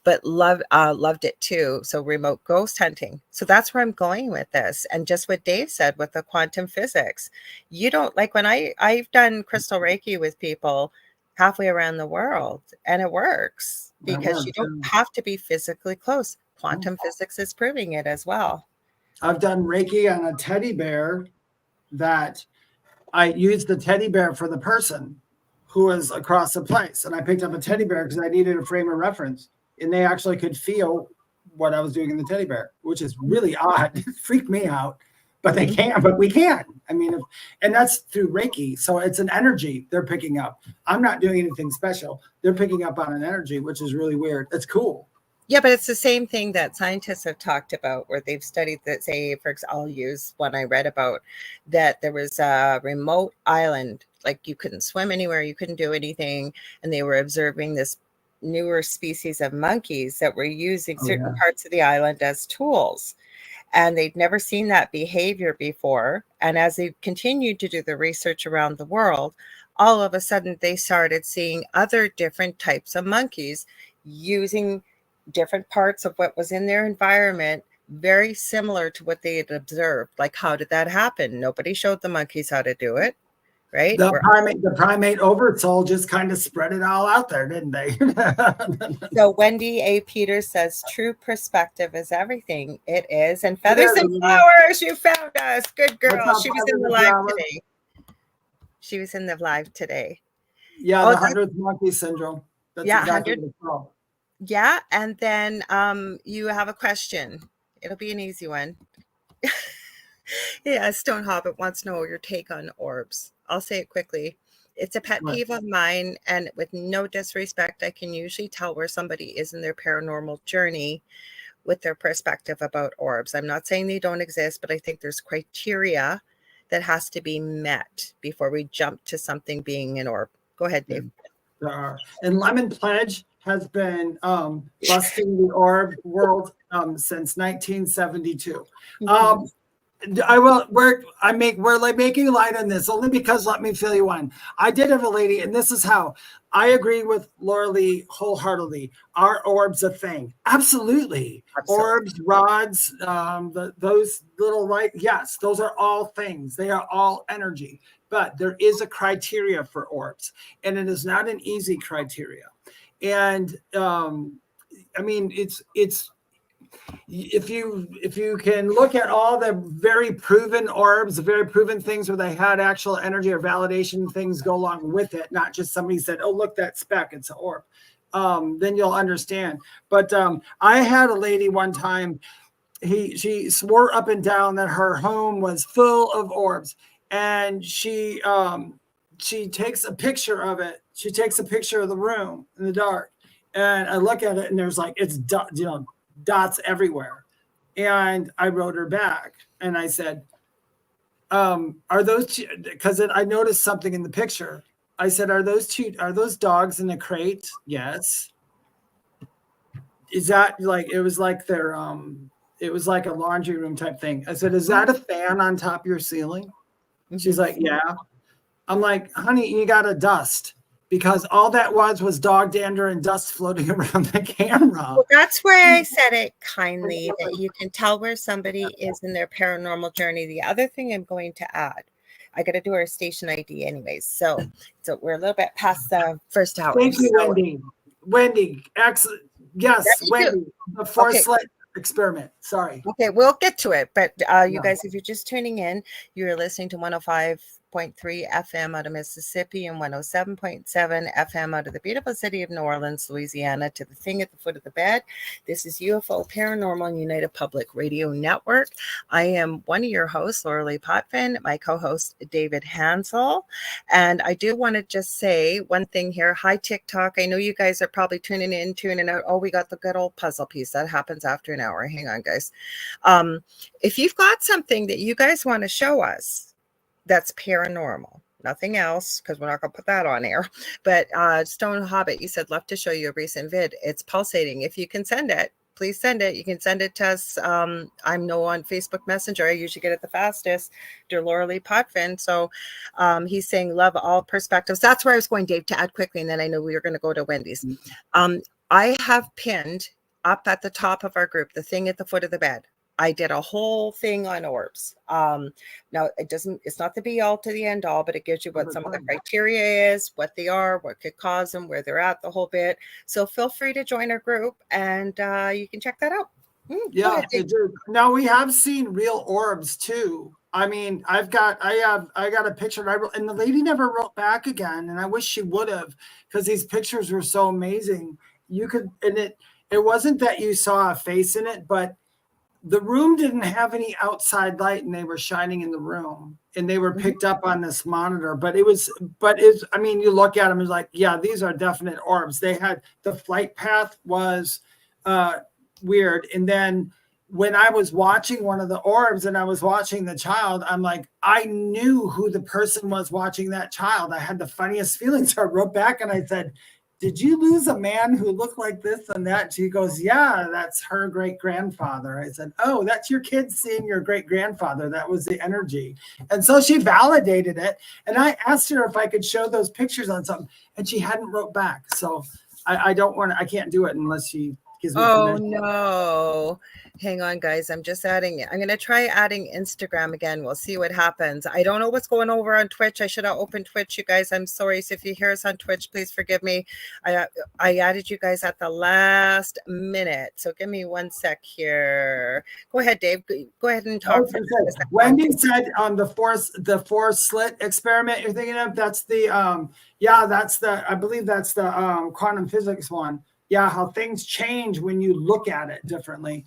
B: But loved it too. So remote ghost hunting. So that's where I'm going with this. And just what Dave said with the quantum physics, you don't, like when I've done crystal Reiki with people halfway around the world, and it works. Because you don't have to be physically close. Quantum physics is proving it as well.
C: I've done Reiki on a teddy bear that I used the teddy bear for the person who was across the place. And I picked up a teddy bear because I needed a frame of reference. And they actually could feel what I was doing in the teddy bear, which is really odd. It freaked me out. But they can, but we can. I mean, and that's through Reiki. So it's an energy they're picking up. I'm not doing anything special. They're picking up on an energy, which is really weird. It's cool.
B: Yeah, but it's the same thing that scientists have talked about, where they've studied that, say, for example, I'll use one I read about, that there was a remote island, like you couldn't swim anywhere, you couldn't do anything. And they were observing this newer species of monkeys that were using certain parts of the island as tools. And they'd never seen that behavior before. And as they continued to do the research around the world, all of a sudden they started seeing other different types of monkeys using different parts of what was in their environment, very similar to what they had observed. Like, how did that happen? Nobody showed the monkeys how to do it. Right?
C: The primate oversoul just kind of spread it all out there, didn't they?
B: So Wendy A. Peters says, true perspective is everything. It is. And Feathers and Flowers, you found us. Good girl. She was in the live today. She was in the live today.
C: Yeah,
B: Oh,
C: the 100th monkey syndrome. That's
B: yeah,
C: exactly
B: 100.
C: what it's called.
B: Yeah, and then you have a question. It'll be an easy one. Yeah, Stone Hobbit wants to know your take on orbs. I'll say it quickly. It's a pet peeve of mine, and with no disrespect, I can usually tell where somebody is in their paranormal journey with their perspective about orbs. I'm not saying they don't exist, but I think there's criteria that has to be met before we jump to something being an orb. Go ahead, Dave.
C: There are. And Lemon Pledge has been busting the orb world since 1972. We're like making light on this only because let me fill you in. I did have a lady, and this is how I agree with Lorilei wholeheartedly. Are orbs a thing? Absolutely. Orbs, rods, those little light. Yes, those are all things. They are all energy. But there is a criteria for orbs, and it is not an easy criteria. And I mean, it's if you can look at all the very proven orbs, the very proven things where they had actual energy or validation things go along with it, not just somebody said, "Oh, look, that speck, it's an orb," then you'll understand. But I had a lady one time. She swore up and down that her home was full of orbs, and she takes a picture of it. She takes a picture of the room in the dark, and I look at it, and there's like dots everywhere. And I wrote her back, and I said, "Are those?" Because I noticed something in the picture. I said, "Are those dogs in a crate?" Yes. Is that like it was like their it was like a laundry room type thing. I said, "Is that a fan on top of your ceiling?" She's like, "Yeah." I'm like, "Honey, you got to dust," because all that was dog dander and dust floating around the camera.
B: Well, that's why I said it kindly, that you can tell where somebody is in their paranormal journey. The other thing I'm going to add, I got to do our station ID anyways. So we're a little bit past the first hour.
C: Thank you, Wendy. Wendy, excellent. Yes, Wendy, the force experiment. Sorry.
B: Okay, we'll get to it. But you guys, if you're just tuning in, you're listening to 105.3 FM out of Mississippi and 107.7 FM out of the beautiful city of New Orleans, Louisiana, to the thing at the foot of the bed. This is UFO Paranormal and United Public Radio Network. I am one of your hosts, Lorilei Potvin, my co-host, David Hanzel. And I do want to just say one thing here. Hi, TikTok. I know you guys are probably tuning in, tuning out. Oh, we got the good old puzzle piece. That happens after an hour. Hang on, guys. If you've got something that you guys want to show us that's paranormal, nothing else, because we're not going to put that on air, but Stone Hobbit, you said, love to show you a recent vid. It's pulsating. If you can send it, please send it. You can send it to us. I'm on Facebook Messenger. I usually get it the fastest. Dear Lorilei Potvin. So he's saying love all perspectives. That's where I was going, Dave, to add quickly, and then I know we were going to go to Wendy's. I have pinned up at the top of our group the thing at the foot of the bed. I did a whole thing on orbs. Now it's not the be all to the end all, but it gives you what some of the criteria is, what they are, what could cause them, where they're at, the whole bit. So feel free to join our group, and you can check that out.
C: Yeah. Now we have seen real orbs too. I mean, I got a picture and the lady never wrote back again. And I wish she would have, because these pictures were so amazing. It wasn't that you saw a face in it, but the room didn't have any outside light, and they were shining in the room, and they were picked up on this monitor. I mean, you look at them, it's like, yeah, these are definite orbs. They had the flight path was weird. And then when I was watching one of the orbs and I was watching the child, I'm like, I knew who the person was watching that child. I had the funniest feelings. So I wrote back and I said, "Did you lose a man who looked like this and that?" She goes, "Yeah, that's her great-grandfather." I said, "Oh, that's your kid seeing your great-grandfather. That was the energy." And so she validated it. And I asked her if I could show those pictures on something, and she hadn't wrote back. So I can't do it unless she Gives me
B: Oh
C: permission.
B: no. Hang on, guys. I'm just adding it. I'm going to try adding Instagram again. We'll see what happens. I don't know what's going over on Twitch. I should have opened Twitch, you guys. I'm sorry. So if you hear us on Twitch, please forgive me. I added you guys at the last minute. So give me one sec here. Go ahead, Dave. Go ahead and talk.
C: Wendy said on the four slit experiment you're thinking of, that's the I believe that's the quantum physics one. Yeah, how things change when you look at it differently.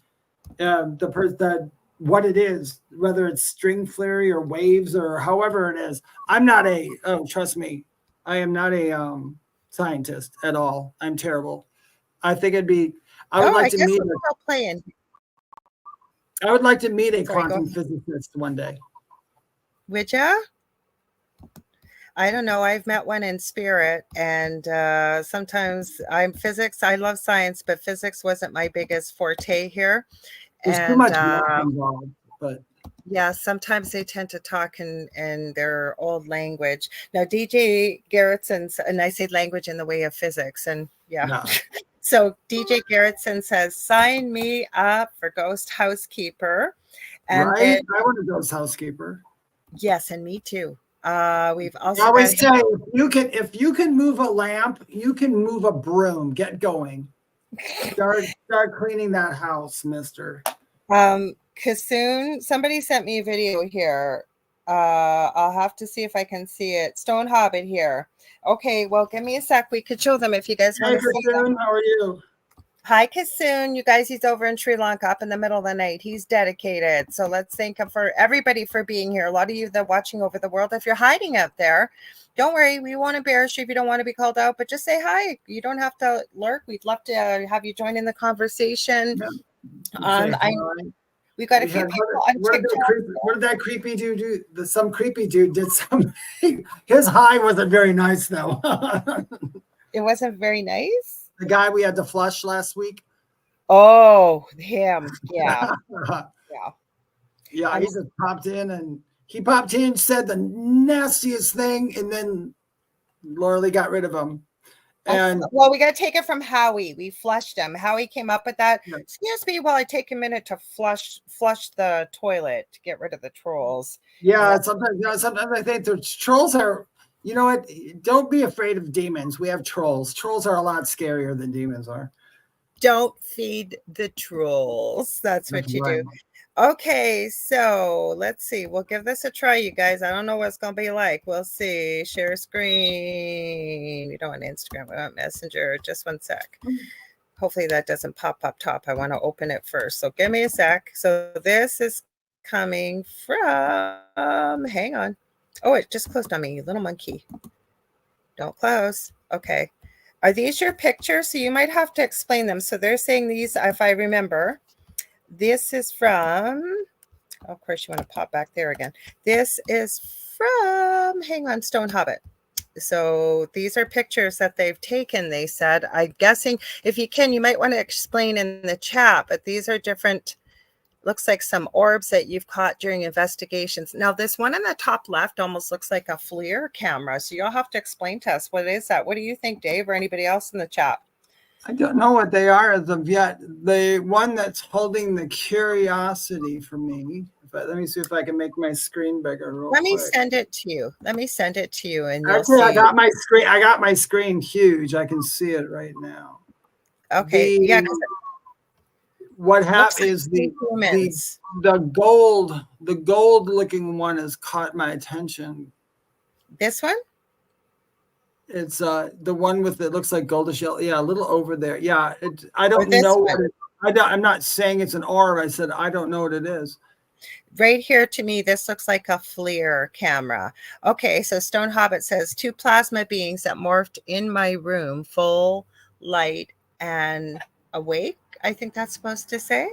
C: What it is, whether it's string theory or waves or however it is. I'm not trust me, I am not a scientist at all. I'm terrible. I think I would like to meet a quantum physicist one day.
B: Would ya? I don't know. I've met one in spirit, and sometimes I love science, but physics wasn't my biggest forte here.
C: There's too much involved, but
B: yeah, sometimes they tend to talk in their old language. Now, DJ Garrettson, and I say language in the way of physics, and yeah. No. So DJ Garrettson says, "Sign me up for Ghost Housekeeper." And
C: right, I want a ghost housekeeper.
B: Yes, and me too. We've also
C: I always say if you can move a lamp, you can move a broom. Get going. Start cleaning that house, mister.
B: Kassoon, somebody sent me a video here. I'll have to see if I can see it. Stone Hobbit here. Okay, well, give me a sec. We could show them if you guys want to see them.
C: How are you?
B: Hi, Kassoon. You guys, he's over in Sri Lanka up in the middle of the night. He's dedicated. So let's thank him for everybody for being here. A lot of you that are watching over the world, if you're hiding out there, don't worry. We won't embarrass you if you don't want to be called out, but just say hi. You don't have to lurk. We'd love to have you join in the conversation. Yeah. We got a few people on TikTok.
C: What did that creepy dude do? Some creepy dude did some. His high wasn't very nice, though.
B: It wasn't very nice?
C: The guy we had to flush last week.
B: Oh, him. Yeah.
C: Yeah, he just popped in, said the nastiest thing, and then Lorilei got rid of him. And
B: well, we got to take it from Howie. We flushed him. Howie came up with that. Yeah. Excuse me while I take a minute to flush the toilet to get rid of the trolls.
C: Yeah, sometimes I think the trolls are, you know what? Don't be afraid of demons. We have trolls. Trolls are a lot scarier than demons are.
B: Don't feed the trolls. That's what you do. Okay, so let's see. We'll give this a try, you guys. I don't know what it's going to be like. We'll see. Share screen. We don't want Instagram. We want Messenger. Just one sec. Hopefully that doesn't pop up top. I want to open it first. So give me a sec. So this is coming from, hang on. Oh, it just closed on me, you little monkey. Don't close. Okay. Are these your pictures? So you might have to explain them. So they're saying these, if I remember. This is from, of course, you want to pop back there again. This is from, hang on, Stone Hobbit. So these are pictures that they've taken, they said. I'm guessing, if you can, you might want to explain in the chat, but these are different, looks like some orbs that you've caught during investigations. Now, this one in the top left almost looks like a FLIR camera. So you'll have to explain to us, what is that? What do you think, Dave, or anybody else in the chat?
C: I don't know what they are as of yet. The one that's holding the curiosity for me. Let me see if I can make my screen bigger.
B: Let me send it to you. And
C: actually, I got my screen huge. I can see it right now.
B: Okay.
C: What happened is the gold looking one has caught my attention.
B: This one?
C: It's the one with it looks like goldish yellow. Yeah, a little over there. Yeah, I don't know. I'm not saying it's an orb. I said I don't know what it is.
B: Right here to me, this looks like a FLIR camera. Okay, so Stone Hobbit says 2 plasma beings that morphed in my room, full light and awake. I think that's supposed to say.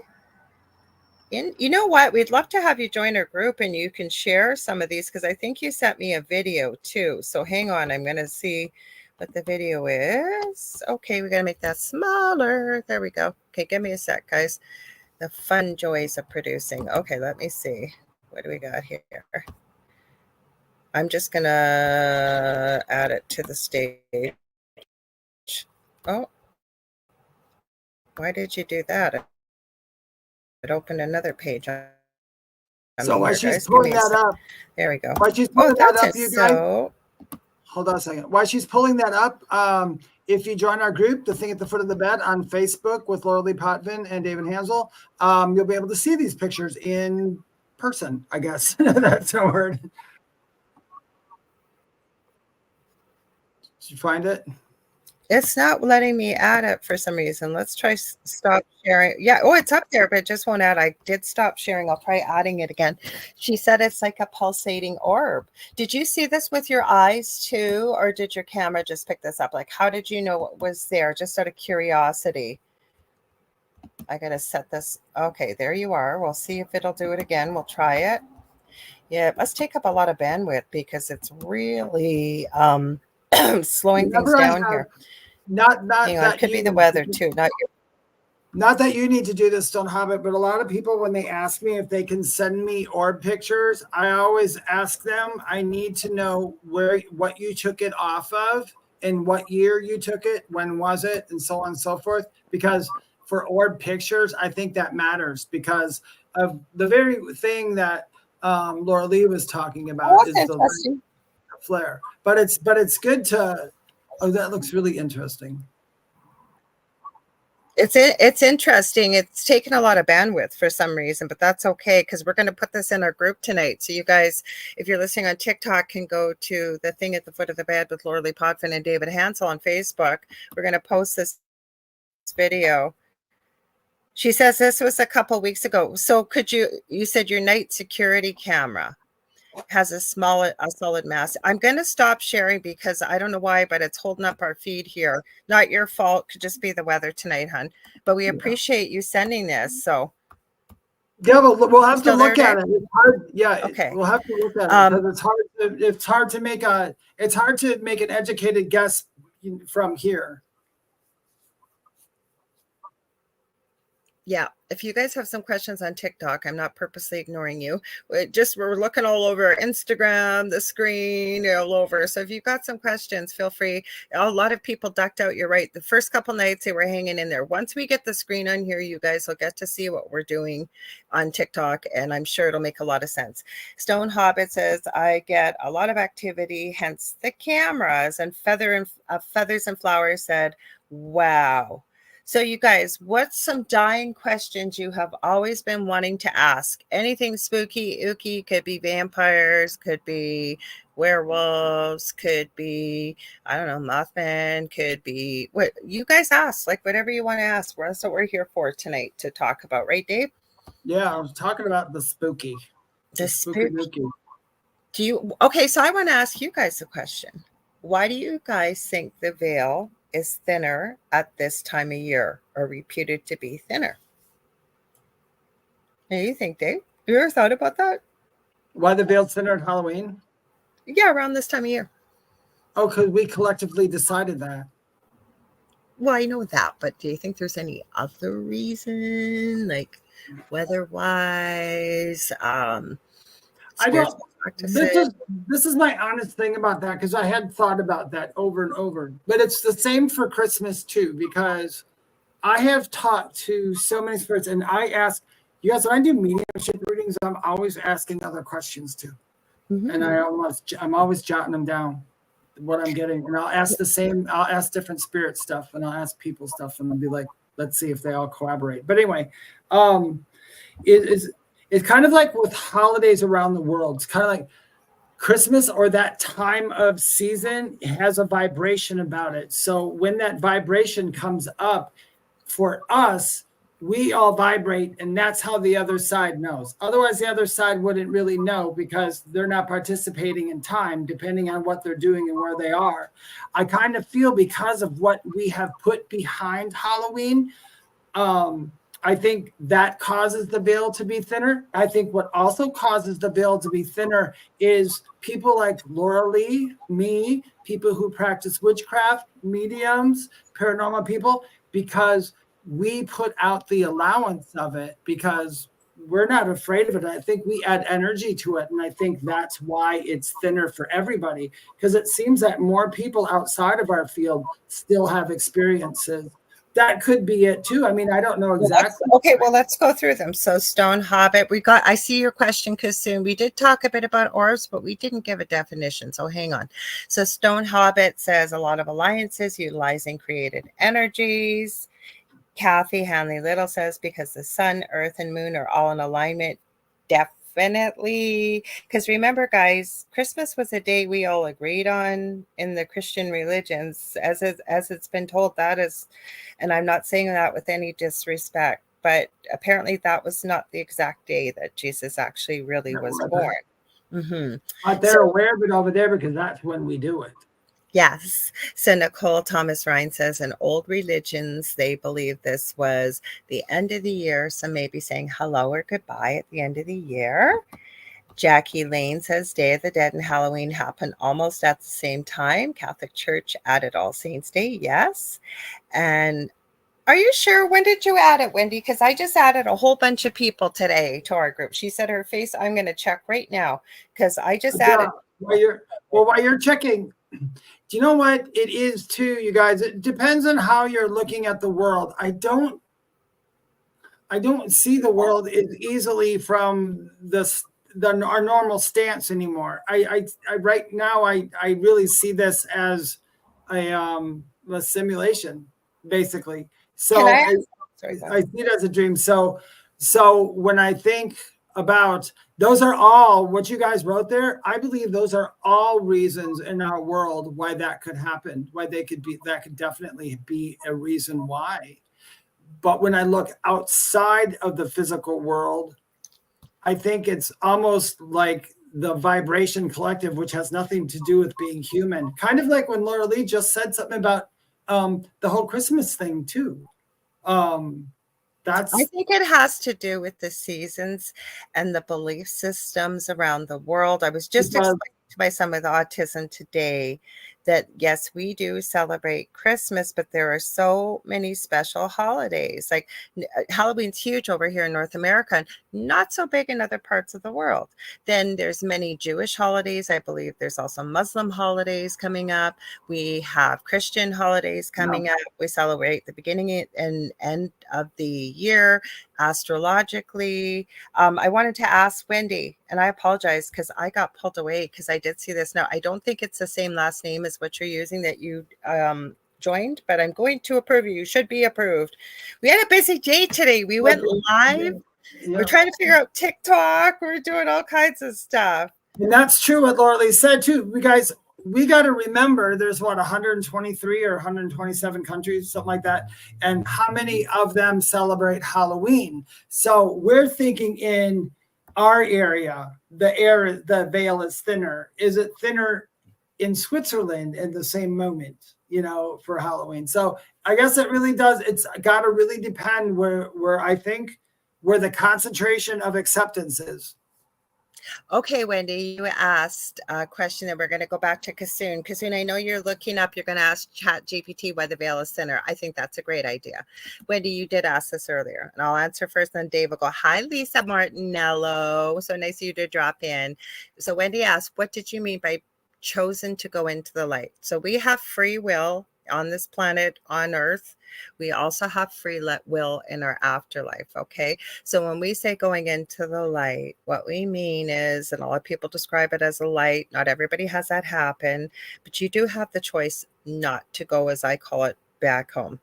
B: You know what? We'd love to have you join our group and you can share some of these because I think you sent me a video too. So hang on, I'm going to see what the video is. Okay, we got to make that smaller. There we go. Okay, give me a sec, guys. The fun joys of producing. Okay, let me see. What do we got here? I'm just going to add it to the stage. Oh. Why did you do that? It opened another page.
C: So while she's pulling that up,
B: there we go.
C: While she's pulling that up, you guys.
B: So,
C: hold on a second. While she's pulling that up, if you join our group, The Thing at the Foot of the Bed on Facebook with Lorilei Potvin and David Hanzel, you'll be able to see these pictures in person, I guess. That's a word. Did you find it?
B: it's not letting me add it for some reason. Let's try stop sharing. Yeah. Oh, it's up there, but it just won't add. I did stop sharing. I'll try adding it again. She said it's like a pulsating orb. Did you see this with your eyes too? Or did your camera just pick this up? Like, how did you know what was there? Just out of curiosity. I got to set this. Okay, there you are. We'll see if it'll do it again. We'll try it. Yeah, it must take up a lot of bandwidth because it's really slowing things down here.
C: Not
B: Hang on, it could be the weather too.
C: Not that you need to do this, Stone Hobbit, but a lot of people, when they ask me if they can send me orb pictures, I always ask them, I need to know what you took it off of and what year you took it, when was it, and so on and so forth. Because for orb pictures, I think that matters because of the very thing that Lorilei was talking about is the flare. But it's good to. Oh, that looks really interesting.
B: It's interesting. It's taken a lot of bandwidth for some reason, but that's okay because we're going to put this in our group tonight. So you guys, if you're listening on TikTok, can go to The Thing at the Foot of the Bed with Lorilei Potvin and David Hanzel on Facebook. We're going to post this video. She says this was a couple weeks ago. So you said your night security camera has a solid mass. I'm going to stop sharing because I don't know why, but it's holding up our feed here. Not your fault. Could just be the weather tonight, hon. But we appreciate you sending this. So
C: yeah, we'll have to look at it. It's hard. Yeah.
B: Okay.
C: We'll have to look at it because it's hard to make an educated guess from here.
B: Yeah, if you guys have some questions on TikTok, I'm not purposely ignoring you. We're looking all over Instagram, the screen, all over. So if you've got some questions, feel free. A lot of people ducked out. You're right. The first couple nights they were hanging in there. Once we get the screen on here, you guys will get to see what we're doing on TikTok, and I'm sure it'll make a lot of sense. Stone Hobbit says, I get a lot of activity, hence the cameras. And Feathers and Flowers said, wow. So you guys, what's some dying questions you have always been wanting to ask? Anything spooky, ooky, could be vampires, could be werewolves, could be, I don't know, Mothman, could be, what you guys ask, like whatever you want to ask. That's what we're here for tonight to talk about, right, Dave?
C: Yeah, I was talking about the spooky.
B: The spooky. Okay, so I want to ask you guys a question. Why do you guys think the veil is thinner at this time of year, or reputed to be thinner? What do you think, Dave? You ever thought about that?
C: Why the veil's thinner at Halloween?
B: Yeah, around this time of year.
C: Oh, because we collectively decided that.
B: Well, I know that, but do you think there's any other reason, like weather-wise?
C: I don't. This is my honest thing about that, because I had thought about that over and over. But it's the same for Christmas too, because I have talked to so many spirits, and I ask you guys, when I do mediumship readings, I'm always asking other questions too, and I'm always jotting them down, what I'm getting, and I'll ask different spirit stuff, and I'll ask people stuff, and I'll be like, let's see if they all corroborate. But anyway, it's kind of like with holidays around the world. It's kind of like Christmas, or that time of season has a vibration about it. So when that vibration comes up for us, we all vibrate, and that's how the other side knows. Otherwise, the other side wouldn't really know because they're not participating in time, depending on what they're doing and where they are. I kind of feel because of what we have put behind Halloween, I think that causes the veil to be thinner. I think what also causes the veil to be thinner is people like Lorilei, me, people who practice witchcraft, mediums, paranormal people, because we put out the allowance of it, because we're not afraid of it. I think we add energy to it, and I think that's why it's thinner for everybody, because it seems that more people outside of our field still have experiences that could be it too. I mean, I don't know exactly.
B: Okay, well, let's go through them. So Stone Hobbit, I see your question, Kasoon. We did talk a bit about orbs, but we didn't give a definition. So hang on. So Stone Hobbit says a lot of alliances utilizing created energies. Kathy Hanley Little says because the sun, earth, and moon are all in alignment. Definitely. Because remember, guys, Christmas was a day we all agreed on in the Christian religions, as it's been told. That is, and I'm not saying that with any disrespect, but apparently that was not the exact day that Jesus actually really was born. Mm-hmm.
C: But they're aware of it over there because that's when we do it.
B: Yes. So Nicole Thomas Ryan says in old religions, they believe this was the end of the year. So maybe saying hello or goodbye at the end of the year. Jackie Lane says Day of the Dead and Halloween happen almost at the same time. Catholic Church added All Saints Day. Yes. And are you sure? When did you add it, Wendy? Because I just added a whole bunch of people today to our group. She said her face. I'm going to check right now because I just added.
C: While you're checking, do you know what it is too, you guys? It depends on how you're looking at the world. I don't see the world as easily from our normal stance anymore. I right now I really see this as a simulation, basically. So I see it as a dream. So when I think about those are all what you guys wrote there, I believe those are all reasons in our world why that could happen, why that could definitely be a reason why. But when I look outside of the physical world, I think it's almost like the vibration collective, which has nothing to do with being human. Kind of like when Lorilei just said something about the whole Christmas thing too. I
B: think it has to do with the seasons and the belief systems around the world. I was just explaining to my son with autism today that, yes, we do celebrate Christmas, but there are so many special holidays. Like Halloween's huge over here in North America, and not so big in other parts of the world. Then there's many Jewish holidays. I believe there's also Muslim holidays coming up. We have Christian holidays coming up. We celebrate the beginning and end of the year astrologically. I wanted to ask Wendy, and I apologize because I got pulled away because I did see this. Now, I don't think it's the same last name as what you're using that you joined, but I'm going to approve you. You should be approved. We had a busy day today. We went live. We're trying to figure out TikTok. We're doing all kinds of stuff.
C: And that's true what Lorilei said too. We got to remember there's 123 or 127 countries, something like that. And how many of them celebrate Halloween? So we're thinking in our area, the veil is thinner. Is it thinner in Switzerland in the same moment, for Halloween? So I guess it really does. It's got to really depend where I think where the concentration of acceptance is.
B: Okay, Wendy, you asked a question that we're going to go back to Kasoon. Kasoon, I know you're looking up, you're going to ask ChatGPT why the veil is thinner. I think that's a great idea. Wendy, you did ask this earlier, and I'll answer first, then Dave will go, hi, Lisa Martinello. So nice of you to drop in. So Wendy asked, what did you mean by chosen to go into the light? So we have free will on this planet, on Earth. We also have free will in our afterlife, okay? So when we say going into the light, what we mean is, and a lot of people describe it as a light, not everybody has that happen, but you do have the choice not to go, as I call it, back home.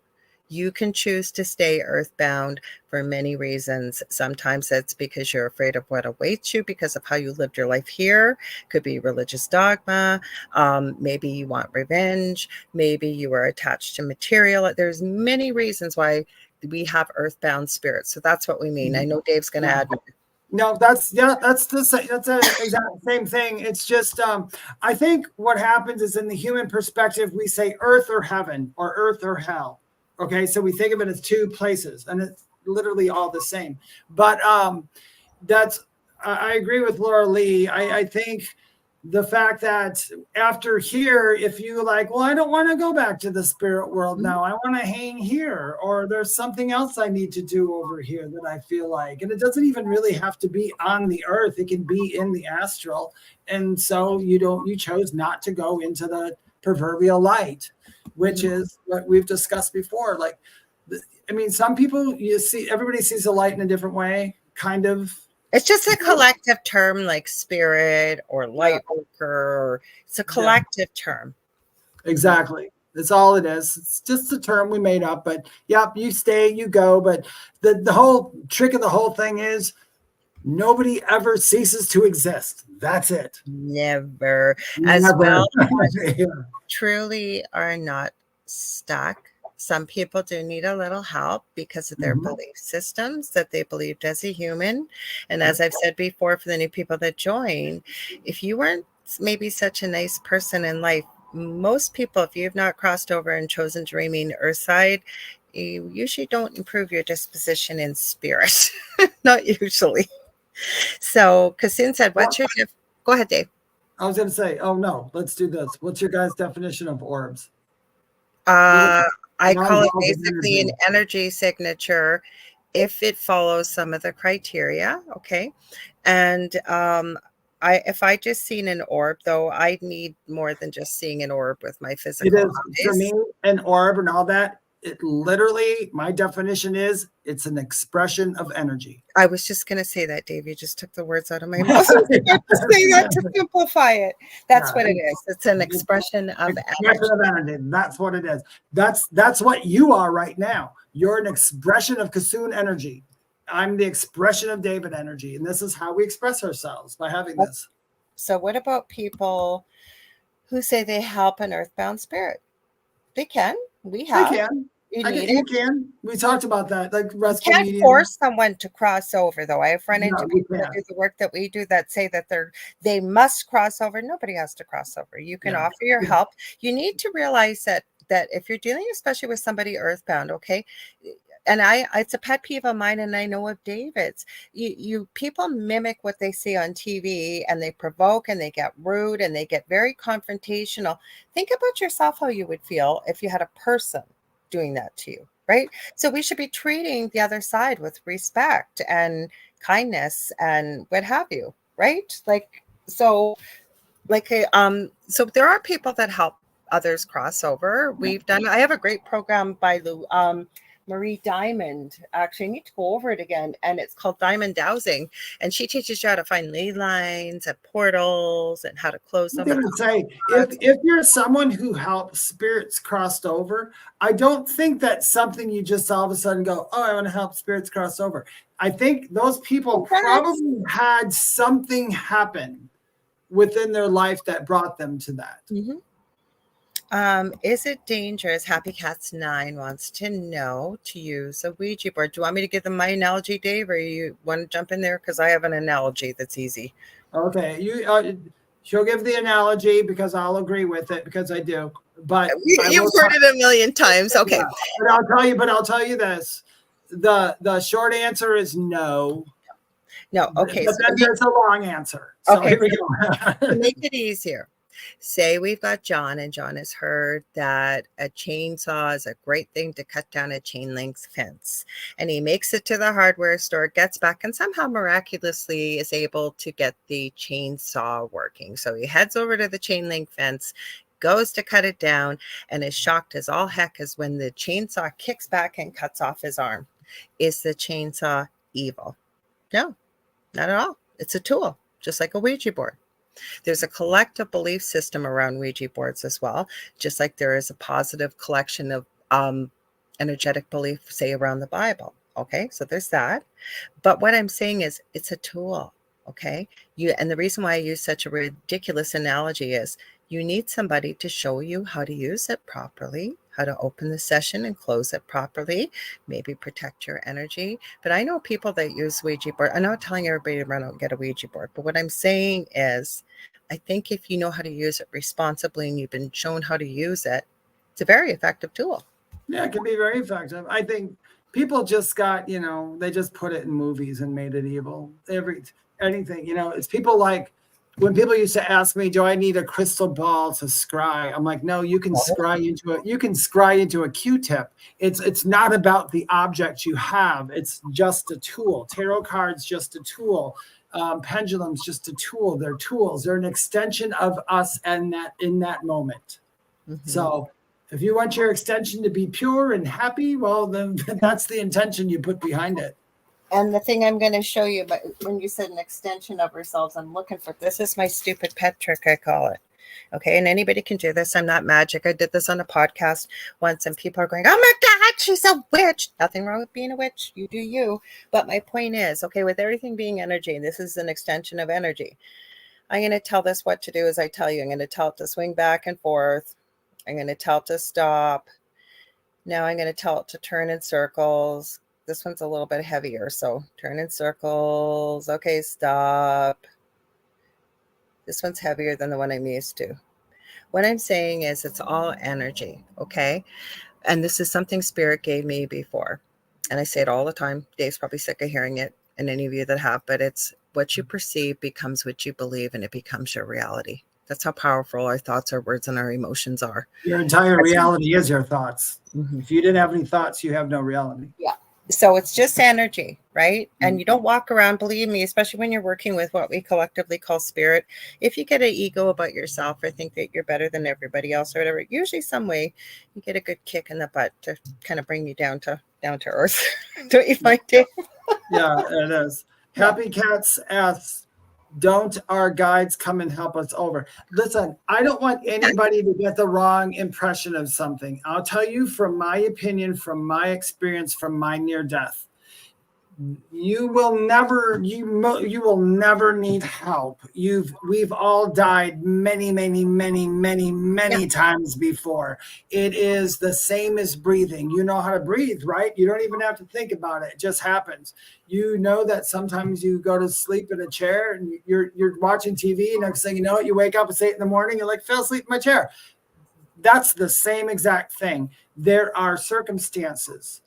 B: You can choose to stay earthbound for many reasons. Sometimes it's because you're afraid of what awaits you because of how you lived your life here. Could be religious dogma. Maybe you want revenge. Maybe you are attached to material. There's many reasons why we have earthbound spirits. So that's what we mean. I know Dave's going to add more.
C: No, that's the exact same thing. It's just I think what happens is in the human perspective, we say earth or heaven or earth or hell. Okay, so we think of it as two places, and it's literally all the same. But I agree with Lorilei. I think the fact that after here, if you like, well, I don't want to go back to the spirit world now. I want to hang here, or there's something else I need to do over here that I feel like. And it doesn't even really have to be on the earth. It can be in the astral. And so you chose not to go into the proverbial light, which is what we've discussed before. Like I mean, some people everybody sees the light in a different way, kind of.
B: It's just a collective term like spirit or light worker. It's a collective term.
C: Exactly. That's all it is. It's just a term we made up, but you stay, you go. But the whole trick of the whole thing is nobody ever ceases to exist. That's it.
B: Never. As well as truly are not stuck. Some people do need a little help because of their belief systems that they believed as a human. And as I've said before, for the new people that join, if you weren't maybe such a nice person in life, most people, if you've not crossed over and chosen to remain Earthside, you usually don't improve your disposition in spirit. Not usually. So Kasun said, what's your go ahead, Dave.
C: I was going to say, oh no, let's do this. What's your guys' definition of orbs?
B: I call it basically an energy signature if it follows some of the criteria. Okay. And if I just seen an orb, though, I'd need more than just seeing an orb with my physical eyes.
C: For me, an orb and all that, it literally, my definition is it's an expression of energy.
B: I was just going to say that, Dave. You just took the words out of my mouth. I was about to say that to simplify it. That's what it is. It's an expression of energy.
C: That's what it is. That's what you are right now. You're an expression of Kasun energy. I'm the expression of David energy. And this is how we express ourselves, by having this.
B: So what about people who say they help an earthbound spirit? They can. We have.
C: They can. You can. We talked about that. Like
B: rescue. You can't force someone to cross over, though. I have run into people that do the work that we do that say that they must cross over. Nobody has to cross over. You can offer your help. You need to realize that if you're dealing, especially with somebody earthbound, okay. And it's a pet peeve of mine, and I know of David's. You people mimic what they see on TV, and they provoke, and they get rude, and they get very confrontational. Think about yourself, how you would feel if you had a person doing that to you, right? So we should be treating the other side with respect and kindness and what have you, right? So there are people that help others cross over. I have a great program by Marie Diamond. Actually, I need to go over it again, and it's called Diamond Dowsing, and she teaches you how to find ley lines and portals and how to close them.
C: I would say if you're someone who helps spirits crossed over, I don't think that's something you just all of a sudden go, oh, I want to help spirits cross over. I think those people probably had something happen within their life that brought them to that.
B: Mm-hmm. Is it dangerous? Happy Cats 9 wants to know to use a Ouija board. Do you want me to give them my analogy, Dave, or you want to jump in there? Because I have an analogy that's easy.
C: Okay, she'll give the analogy because I'll agree with it because I do. But
B: you've heard it a million times. Okay,
C: but I'll tell you this: the short answer is no.
B: No. Okay,
C: but then there's a long answer. So
B: okay,
C: here we go.
B: To make it easier. Say we've got John, and John has heard that a chainsaw is a great thing to cut down a chain link fence. And he makes it to the hardware store, gets back, and somehow miraculously is able to get the chainsaw working. So he heads over to the chain link fence, goes to cut it down, and is shocked as all heck as when the chainsaw kicks back and cuts off his arm. Is the chainsaw evil? No, not at all. It's a tool, just like a Ouija board. There's a collective belief system around Ouija boards as well, just like there is a positive collection of energetic belief, say, around the Bible. Okay, so there's that. But what I'm saying is it's a tool. Okay, and the reason why I use such a ridiculous analogy is you need somebody to show you how to use it properly, how to open the session and close it properly, maybe protect your energy. But I know people that use Ouija board. I'm not telling everybody to run out and get a Ouija board, but what I'm saying is I think if you know how to use it responsibly and you've been shown how to use it, it's a very effective tool.
C: Yeah, it can be very effective. I think people just got, they just put it in movies and made it evil. Anything, it's people like, when people used to ask me, do I need a crystal ball to scry? I'm like, no, you can scry into a Q-tip. It's not about the object you have. It's just a tool. Tarot cards, just a tool. Pendulums, just a tool. They're tools. They're an extension of us and in that moment. Mm-hmm. So If you want your extension to be pure and happy, well, then that's the intention you put behind it.
B: And the thing I'm going to show you, but when you said an extension of ourselves, I'm looking for, this is my stupid pet trick, I call it. Okay. And anybody can do this. I'm not magic. I did this on a podcast once and people are going, oh my God, she's a witch. Nothing wrong with being a witch. You do you. But my point is, okay, with everything being energy, this is an extension of energy. I'm going to tell this what to do as I tell you. I'm going to tell it to swing back and forth. I'm going to tell it to stop. Now I'm going to tell it to turn in circles. This one's a little bit heavier, so turn in circles. Okay, stop. This one's heavier than the one I'm used to. What I'm saying is it's all energy, okay? And this is something Spirit gave me before. And I say it all the time. Dave's probably sick of hearing it, and any of you that have, but it's what you perceive becomes what you believe, and it becomes your reality. That's how powerful our thoughts, our words, and our emotions are.
C: Your entire reality is your thoughts. Mm-hmm. If you didn't have any thoughts, you have no reality.
B: Yeah. So it's just energy, right? And you don't walk around, believe me, especially when you're working with what we collectively call spirit. If you get an ego about yourself or think that you're better than everybody else or whatever, usually some way you get a good kick in the butt to kind of bring you down to earth. Don't you find it?
C: Yeah, it is. Happy Cats asks, don't our guides come and help us over? Listen, I don't want anybody to get the wrong impression of something. I'll tell you from my opinion, from my experience, from my near death. You will never need help. We've all died many times before. It is the same as breathing. You know how to breathe, right? You don't even have to think about it. It just happens. You know that sometimes you go to sleep in a chair and you're watching TV, and next thing you know it, you wake up at 8 a.m, you're like, fell asleep in my chair. That's the same exact thing. There are circumstances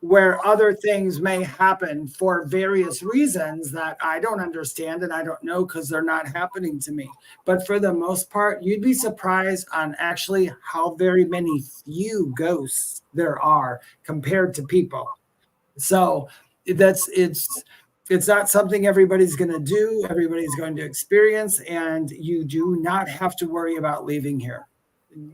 C: where other things may happen for various reasons that I don't understand and I don't know because they're not happening to me. But for the most part, you'd be surprised on actually how very many few ghosts there are compared to people. So it's not something everybody's going to do. Everybody's going to experience, and you do not have to worry about leaving here.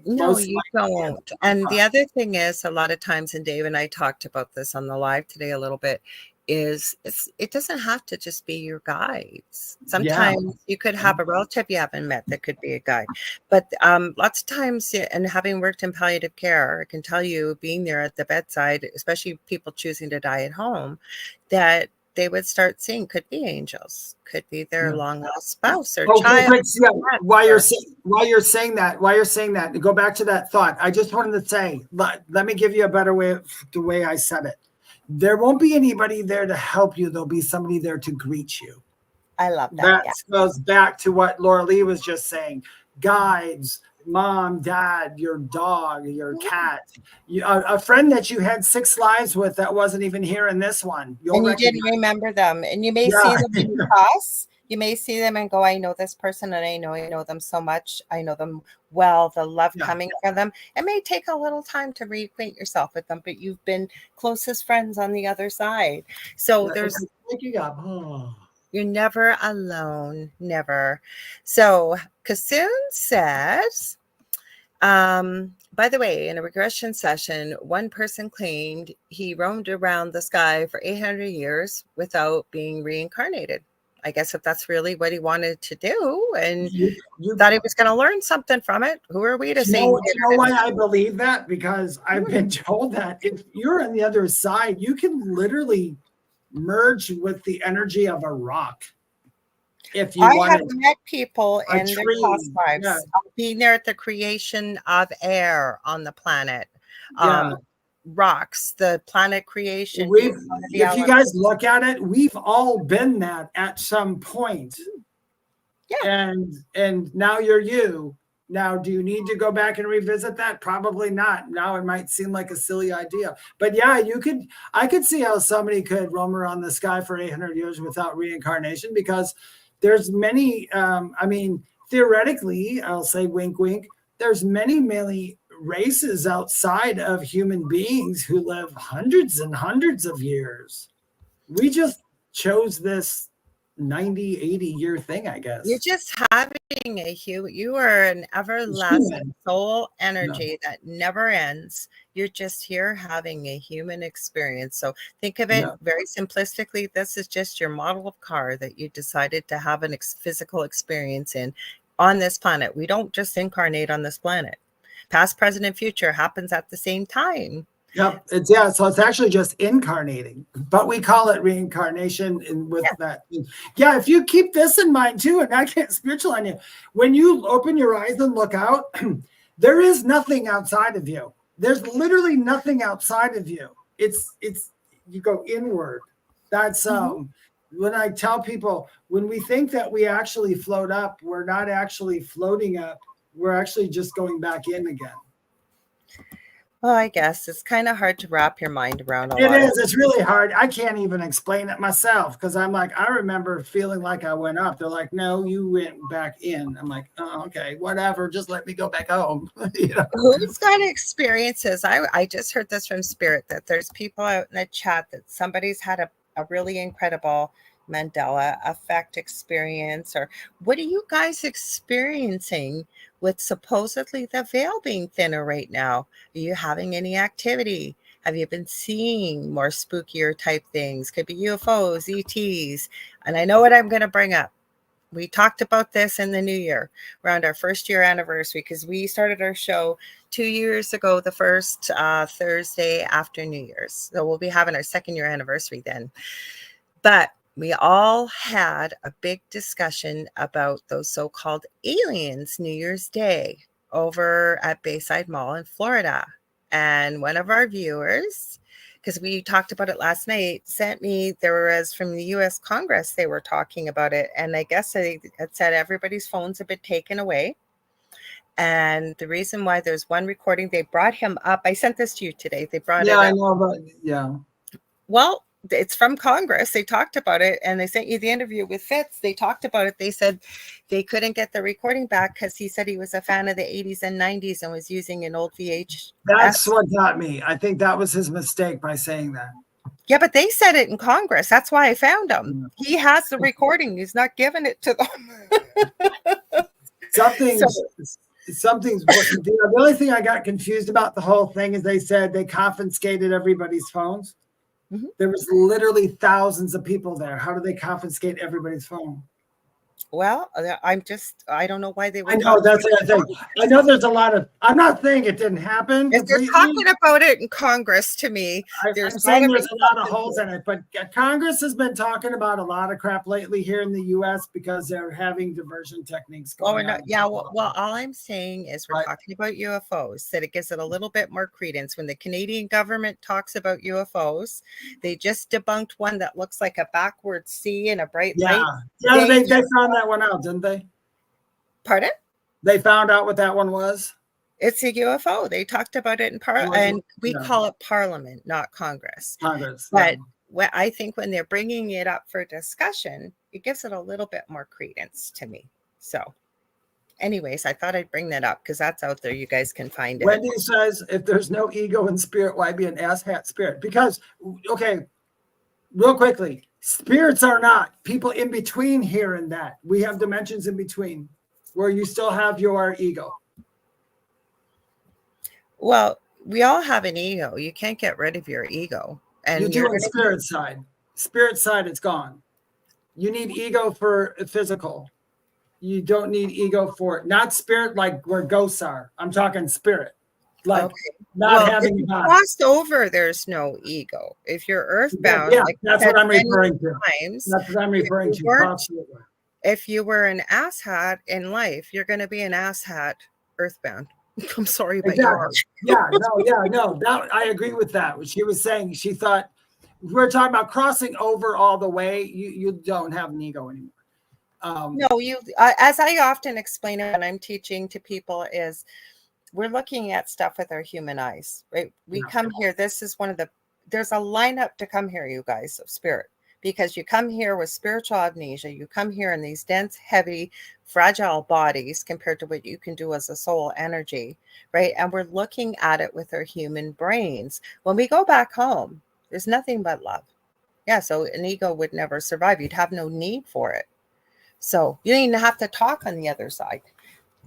B: No, you don't. And the other thing is, a lot of times, and Dave and I talked about this on the live today a little bit, is it doesn't have to just be your guides. Sometimes you could have a relative you haven't met that could be a guide. But lots of times, and having worked in palliative care, I can tell you, being there at the bedside, especially people choosing to die at home, that they would start seeing could be angels, could be their long lost spouse or child.
C: While you're saying that, to go back to that thought, I just wanted to say, let me give you a better way, the way I said it. There won't be anybody there to help you. There'll be somebody there to greet you.
B: I love that.
C: That goes back to what Lorilei was just saying. Guides, mom, dad, your dog, your cat, a friend that you had 6 lives with that wasn't even here in this one.
B: And you didn't remember them. And you may see them in class. You may see them and go, I know this person and I know them so much. I know them well, the love coming from them. It may take a little time to reacquaint yourself with them, but you've been closest friends on the other side. So you're never alone, never. So Kassoon says, by the way, in a regression session, one person claimed he roamed around the sky for 800 years without being reincarnated. I guess if that's really what he wanted to do, and you thought he was going to learn something from it, who are we to say?
C: You know why I believe that? Because I've been told that if you're on the other side, you can literally merge with the energy of a rock. If you
B: I have met people in their past lives, being there at the creation of air on the planet. Rocks, the planet creation.
C: If you guys look at it, we've all been that at some point. Yeah. And now you're you. Now, do you need to go back and revisit that? Probably not. Now it might seem like a silly idea. But yeah, I could see how somebody could roam around the sky for 800 years without reincarnation, because there's many, theoretically, I'll say wink, wink, there's many races outside of human beings who live hundreds and hundreds of years. We just chose this 90, 80-year thing, I guess.
B: You're just having you are an everlasting soul energy that never ends. You're just here having a human experience. So think of it very simplistically. This is just your model of car that you decided to have an physical experience in on this planet. We don't just incarnate on this planet. Past, present, and future happens at the same time.
C: Yep. So it's actually just incarnating, but we call it reincarnation. And with that, if you keep this in mind too, and I can't spiritual on you, when you open your eyes and look out, there is nothing outside of you. There's literally nothing outside of you. It's you go inward. That's when I tell people, when we think that we actually float up, we're not actually floating up. We're actually just going back in again.
B: Well, I guess it's kind of hard to wrap your mind around.
C: It is. It's really hard. I can't even explain it myself because I'm like, I remember feeling like I went up. They're like, no, you went back in. I'm like, oh, okay, whatever. Just let me go back home.
B: Who's got experiences? I just heard this from Spirit that there's people out in the chat that somebody's had a really incredible Mandela effect experience, or what are you guys experiencing with supposedly the veil being thinner right now? Are you having any activity? Have you been seeing more spookier type things? Could be UFOs, ETs. And I know what I'm going to bring up. We talked about this in the new year around our first year anniversary, because we started our show 2 years ago, the first Thursday after New Year's. So we'll be having our second year anniversary then. But we all had a big discussion about those so-called aliens New Year's Day over at Bayside Mall in Florida. And one of our viewers, because we talked about it last night, sent me, there was from the U.S. Congress, they were talking about it. And I guess it said everybody's phones have been taken away. And the reason why there's one recording, they brought him up. I sent this to you today. They brought it up.
C: I know, but
B: Well, it's from Congress. They talked about it, and they sent you the interview with Fitz. They talked about it. They said they couldn't get the recording back because he said he was a fan of the 80s and 90s and was using an old VHS.
C: That's what got me. I think that was his mistake by saying that.
B: Yeah, but they said it in Congress. That's why I found him. He has the recording. He's not giving it to them.
C: Something's the only thing I got confused about the whole thing is they said they confiscated everybody's phones. There was literally thousands of people there. How do they confiscate everybody's phone?
B: Well, I don't know why they would.
C: I know that's the thing. I know there's a lot of, I'm not saying it didn't happen.
B: If they're talking about it in Congress, to me,
C: I'm saying there's a lot of holes in it, but Congress has been talking about a lot of crap lately here in the U.S. because they're having diversion techniques going on.
B: Yeah, well, all I'm saying is we're talking about UFOs, that it gives it a little bit more credence. When the Canadian government talks about UFOs, they just debunked one that looks like a backwards C and a bright light.
C: Yeah, they found that one out, didn't they?
B: Pardon?
C: They found out what that one was?
B: It's a UFO. They talked about it in Parliament, and we call it Parliament, not Congress. But I think when they're bringing it up for discussion, it gives it a little bit more credence to me. So anyways, I thought I'd bring that up because that's out there. You guys can find it.
C: Wendy says, if there's no ego in spirit, why be an asshat spirit? Because, okay, real quickly, spirits are not people in between here and that. We have dimensions in between where you still have your ego.
B: Well, we all have an ego. You can't get rid of your ego. And
C: you do on spirit side. Spirit side, it's gone. You need ego for physical. You don't need ego for not spirit like where ghosts are. I'm talking spirit. Like not having
B: crossed over, there's no ego. If you're earthbound,
C: that's what I'm referring to. That's what I'm referring to.
B: If you were an asshat in life, you're going to be an asshat earthbound. I'm sorry, but you are.
C: No. I agree with that. What she was saying, she thought we're talking about crossing over all the way. You don't have an ego anymore.
B: No, as I often explain it when I'm teaching to people, is we're looking at stuff with our human eyes, right? We come here. This is there's a lineup to come here, you guys, of spirit, because you come here with spiritual amnesia. You come here in these dense, heavy, fragile bodies compared to what you can do as a soul energy, right? And we're looking at it with our human brains. When we go back home, there's nothing but love. Yeah, so an ego would never survive. You'd have no need for it. So you don't even have to talk on the other side.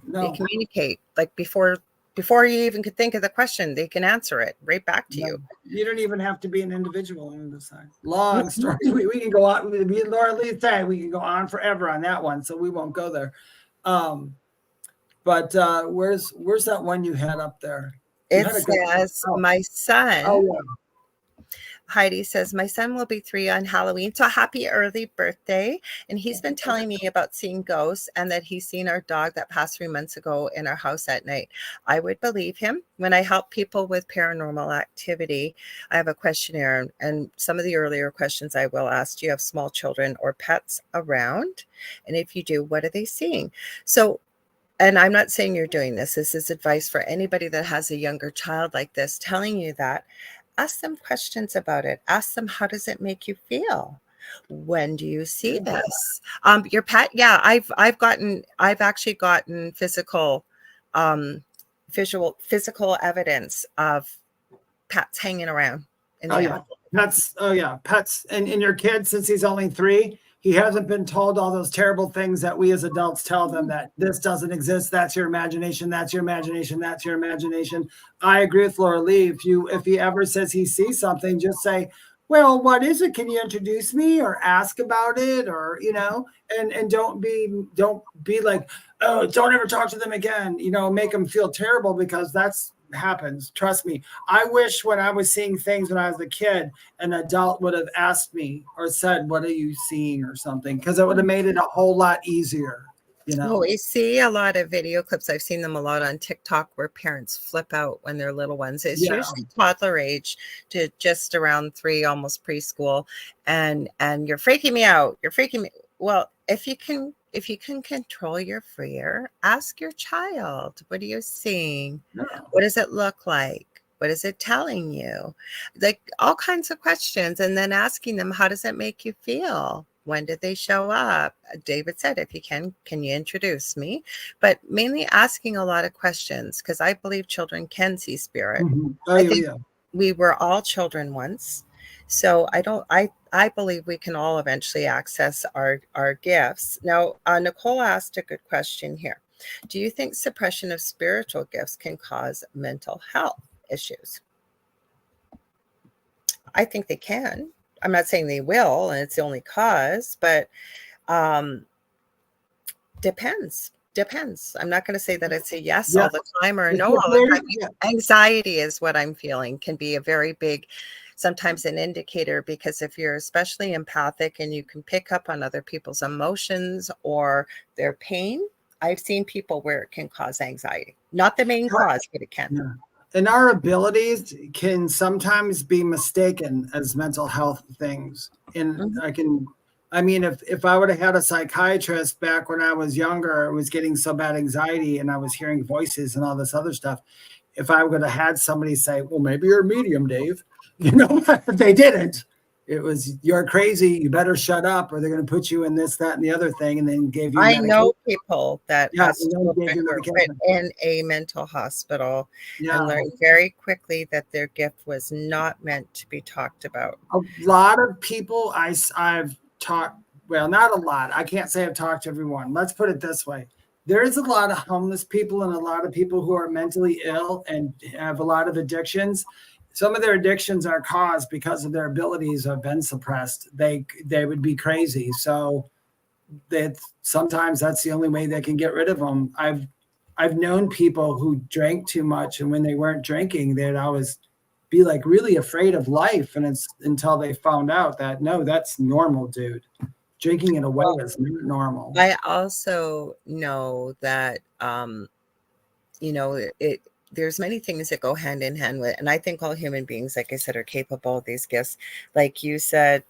B: They
C: No,
B: communicate like before you even could think of the question, they can answer it right back to you.
C: You don't even have to be an individual on the side. Long story. We can go on. Me and Lorilei say we can go on forever on that one, so we won't go there. But where's that one you had up there?
B: It says, my son.
C: Oh, yeah.
B: Heidi says, my son will be 3 on Halloween. So happy early birthday. And he's been telling me about seeing ghosts and that he's seen our dog that passed 3 months ago in our house at night. I would believe him. When I help people with paranormal activity, I have a questionnaire. And some of the earlier questions I will ask, do you have small children or pets around? And if you do, what are they seeing? So, and I'm not saying you're doing this. This is advice for anybody that has a younger child like this, telling you that. Ask them questions about it. Ask them, how does it make you feel? When do you see this? Your pet, yeah, I've actually gotten physical evidence of pets hanging around in the house.
C: Pets. And your kid, since he's only 3, he hasn't been told all those terrible things that we as adults tell them, that this doesn't exist. That's your imagination. That's your imagination. That's your imagination. I agree with Lorilei. If he ever says he sees something, just say, well, what is it? Can you introduce me or ask about it? Or, and don't be like, oh, don't ever talk to them again, make them feel terrible, because that's happens. Trust me. I wish when I was seeing things when I was a kid, an adult would have asked me or said, what are you seeing or something? Because it would have made it a whole lot easier.
B: Well, we see a lot of video clips. I've seen them a lot on TikTok where parents flip out when they're little ones. It's usually toddler age to just around 3, almost preschool. And you're freaking me out. You're freaking me. Well, if you can control your fear, ask your child, what are you seeing? No. What does it look like? What is it telling you? Like all kinds of questions. And then asking them, how does it make you feel? When did they show up? David said, if you can you introduce me? But mainly asking a lot of questions, because I believe children can see spirit. I think we were all children once. So I believe we can all eventually access our gifts. Now, Nicole asked a good question here. Do you think suppression of spiritual gifts can cause mental health issues? I think they can. I'm not saying they will, and it's the only cause, but depends. I'm not going to say that it's a yes all the time or a no all the time. Anxiety is what I'm feeling, can be a very big, sometimes an indicator, because if you're especially empathic and you can pick up on other people's emotions or their pain, I've seen people where it can cause anxiety. Not the main cause, but it can.
C: Yeah. And our abilities can sometimes be mistaken as mental health things. And if I would have had a psychiatrist back when I was younger, I was getting so bad anxiety and I was hearing voices and all this other stuff. If I would have had somebody say, well, maybe you're a medium, Dave, they didn't. It was, you're crazy, you better shut up, or they're going to put you in this, that, and the other thing, and then gave you medication.
B: I know people that were in a mental hospital and learned very quickly that their gift was not meant to be talked about.
C: A lot of people I've talked, well, not a lot. I can't say I've talked to everyone. Let's put it this way. There's a lot of homeless people and a lot of people who are mentally ill and have a lot of addictions. Some of their addictions are caused because of their abilities have been suppressed. They would be crazy. So sometimes that's the only way they can get rid of them. I've known people who drank too much, and when they weren't drinking, they'd always be like really afraid of life. And it's until they found out that, no, that's normal, dude. Drinking in a way is normal.
B: I also know that, there's many things that go hand in hand with, and I think all human beings, like I said, are capable of these gifts. Like you said,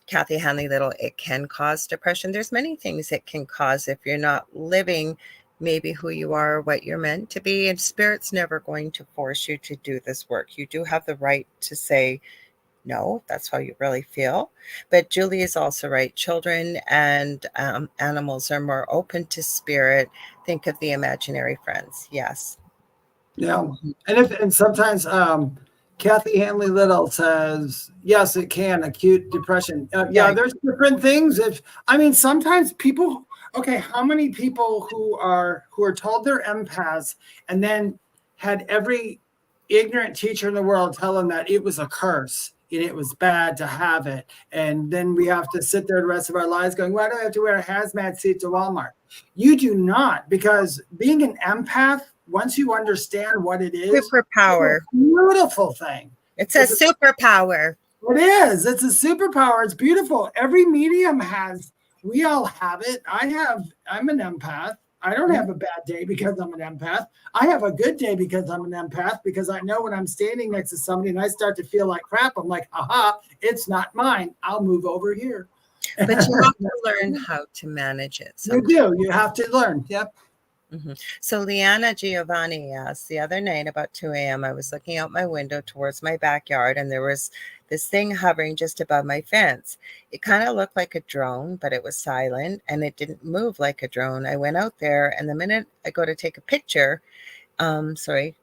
B: Kathy Hanley Little, it can cause depression. There's many things it can cause if you're not living maybe who you are, what you're meant to be. And Spirit's never going to force you to do this work. You do have the right to say, no, that's how you really feel. But Julie is also right. Children and animals are more open to spirit. Think of the imaginary friends. Yes.
C: Yeah. And sometimes Kathy Hanley Little says, yes, it can. Acute depression. Yeah, there's different things. Sometimes people, okay, how many people who are told they're empaths and then had every ignorant teacher in the world tell them that it was a curse and it was bad to have it. And then we have to sit there the rest of our lives going, why do I have to wear a hazmat suit to Walmart? You do not, because being an empath, once you understand what it is,
B: superpower,
C: it's a beautiful thing.
B: It's a superpower.
C: It is. It's a superpower. It's beautiful. Every medium has. We all have it. I'm an empath. I don't have a bad day because I'm an empath. I have a good day because I'm an empath, because I know when I'm standing next to somebody and I start to feel like crap, I'm like, aha, it's not mine. I'll move over here.
B: But you have to learn how to manage it.
C: You do. You have to learn. Yep.
B: Mm-hmm. So Leanna Giovanni asked, the other night about 2 a.m., I was looking out my window towards my backyard, and there was this thing hovering just above my fence. It kind of looked like a drone, but it was silent, and it didn't move like a drone. I went out there, and the minute I go to take a picture, and started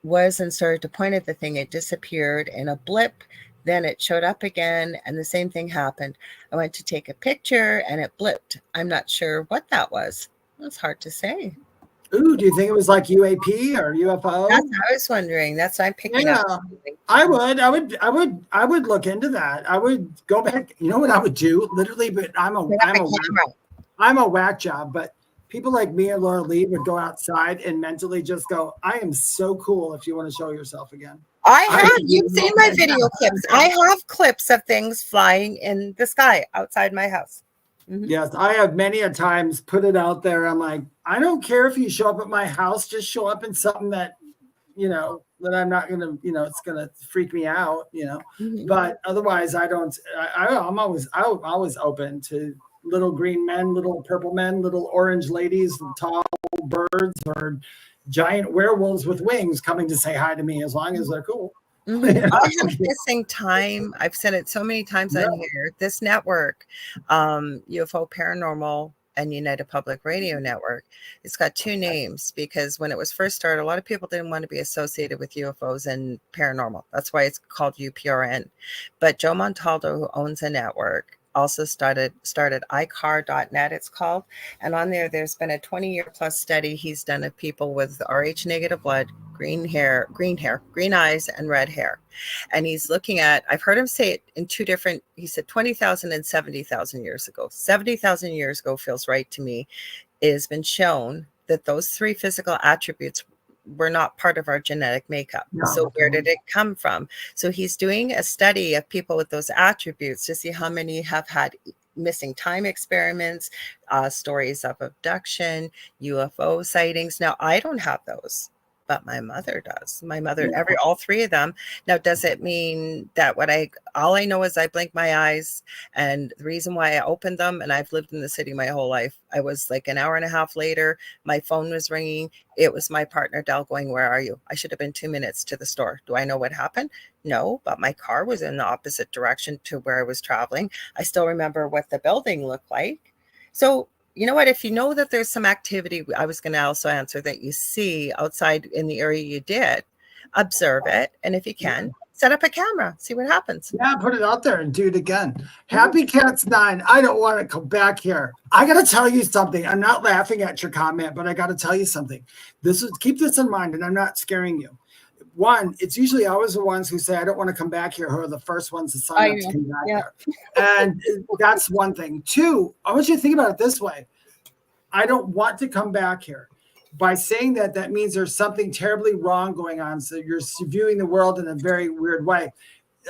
B: to point at the thing, it disappeared in a blip. Then it showed up again, and the same thing happened. I went to take a picture, and it blipped. I'm not sure what that was. It's hard to say.
C: Ooh, do you think it was like UAP or UFO?
B: That's what I was wondering. That's what I'm picking up.
C: I would look into that. I would go back. You know what I would do? Literally, but I'm a whack job. But people like me and Lorilei would go outside and mentally just go, I am so cool if you want to show yourself again.
B: You've seen my video clips. I have clips of things flying in the sky outside my house. Mm-hmm.
C: Yes, I have many a times put it out there. I'm like, I don't care if you show up at my house, just show up in something that, that I'm not going to, it's going to freak me out,
B: Mm-hmm.
C: But otherwise I'm always open to little green men, little purple men, little orange ladies, tall birds, or giant werewolves with wings coming to say hi to me, as long as they're cool.
B: Mm-hmm. I have missing time. I've said it so many times on here. This network, UFO Paranormal and United Public Radio Network, it's got two names, because when it was first started, a lot of people didn't want to be associated with UFOs and paranormal. That's why it's called UPRN. But Joe Montaldo, who owns a network, also started icar.net, it's called. And on there's been a 20-year plus study he's done of people with Rh negative blood, green eyes, and red hair. And he's looking at, I've heard him say it in two different, he said 20,000 and 70,000 years ago. 70,000 years ago feels right to me. It has been shown that those three physical attributes were not part of our genetic makeup. No. So where did it come from? So he's doing a study of people with those attributes to see how many have had missing time experiments, stories of abduction, UFO sightings. Now, I don't have those, but my mother does. My mother, all three of them. Now, does it mean that all I know is I blink my eyes, and the reason why I opened them, and I've lived in the city my whole life, I was like an hour and a half later, my phone was ringing. It was my partner, Del, going, where are you? I should have been 2 minutes to the store. Do I know what happened? No, but my car was in the opposite direction to where I was traveling. I still remember what the building looked like. So, you know what? If you know that there's some activity, I was going to also answer that you see outside in the area you did, observe it. And if you can, set up a camera, see what happens.
C: Yeah, put it out there and do it again. Happy Cats 9. I don't want to come back here. I got to tell you something. I'm not laughing at your comment, but I got to tell you something. Keep this in mind, and I'm not scaring you. One, it's usually always the ones who say, I don't want to come back here, who are the first ones to sign up to come back here. And that's one thing. Two, I want you to think about it this way. I don't want to come back here. By saying that, that means there's something terribly wrong going on. So you're viewing the world in a very weird way.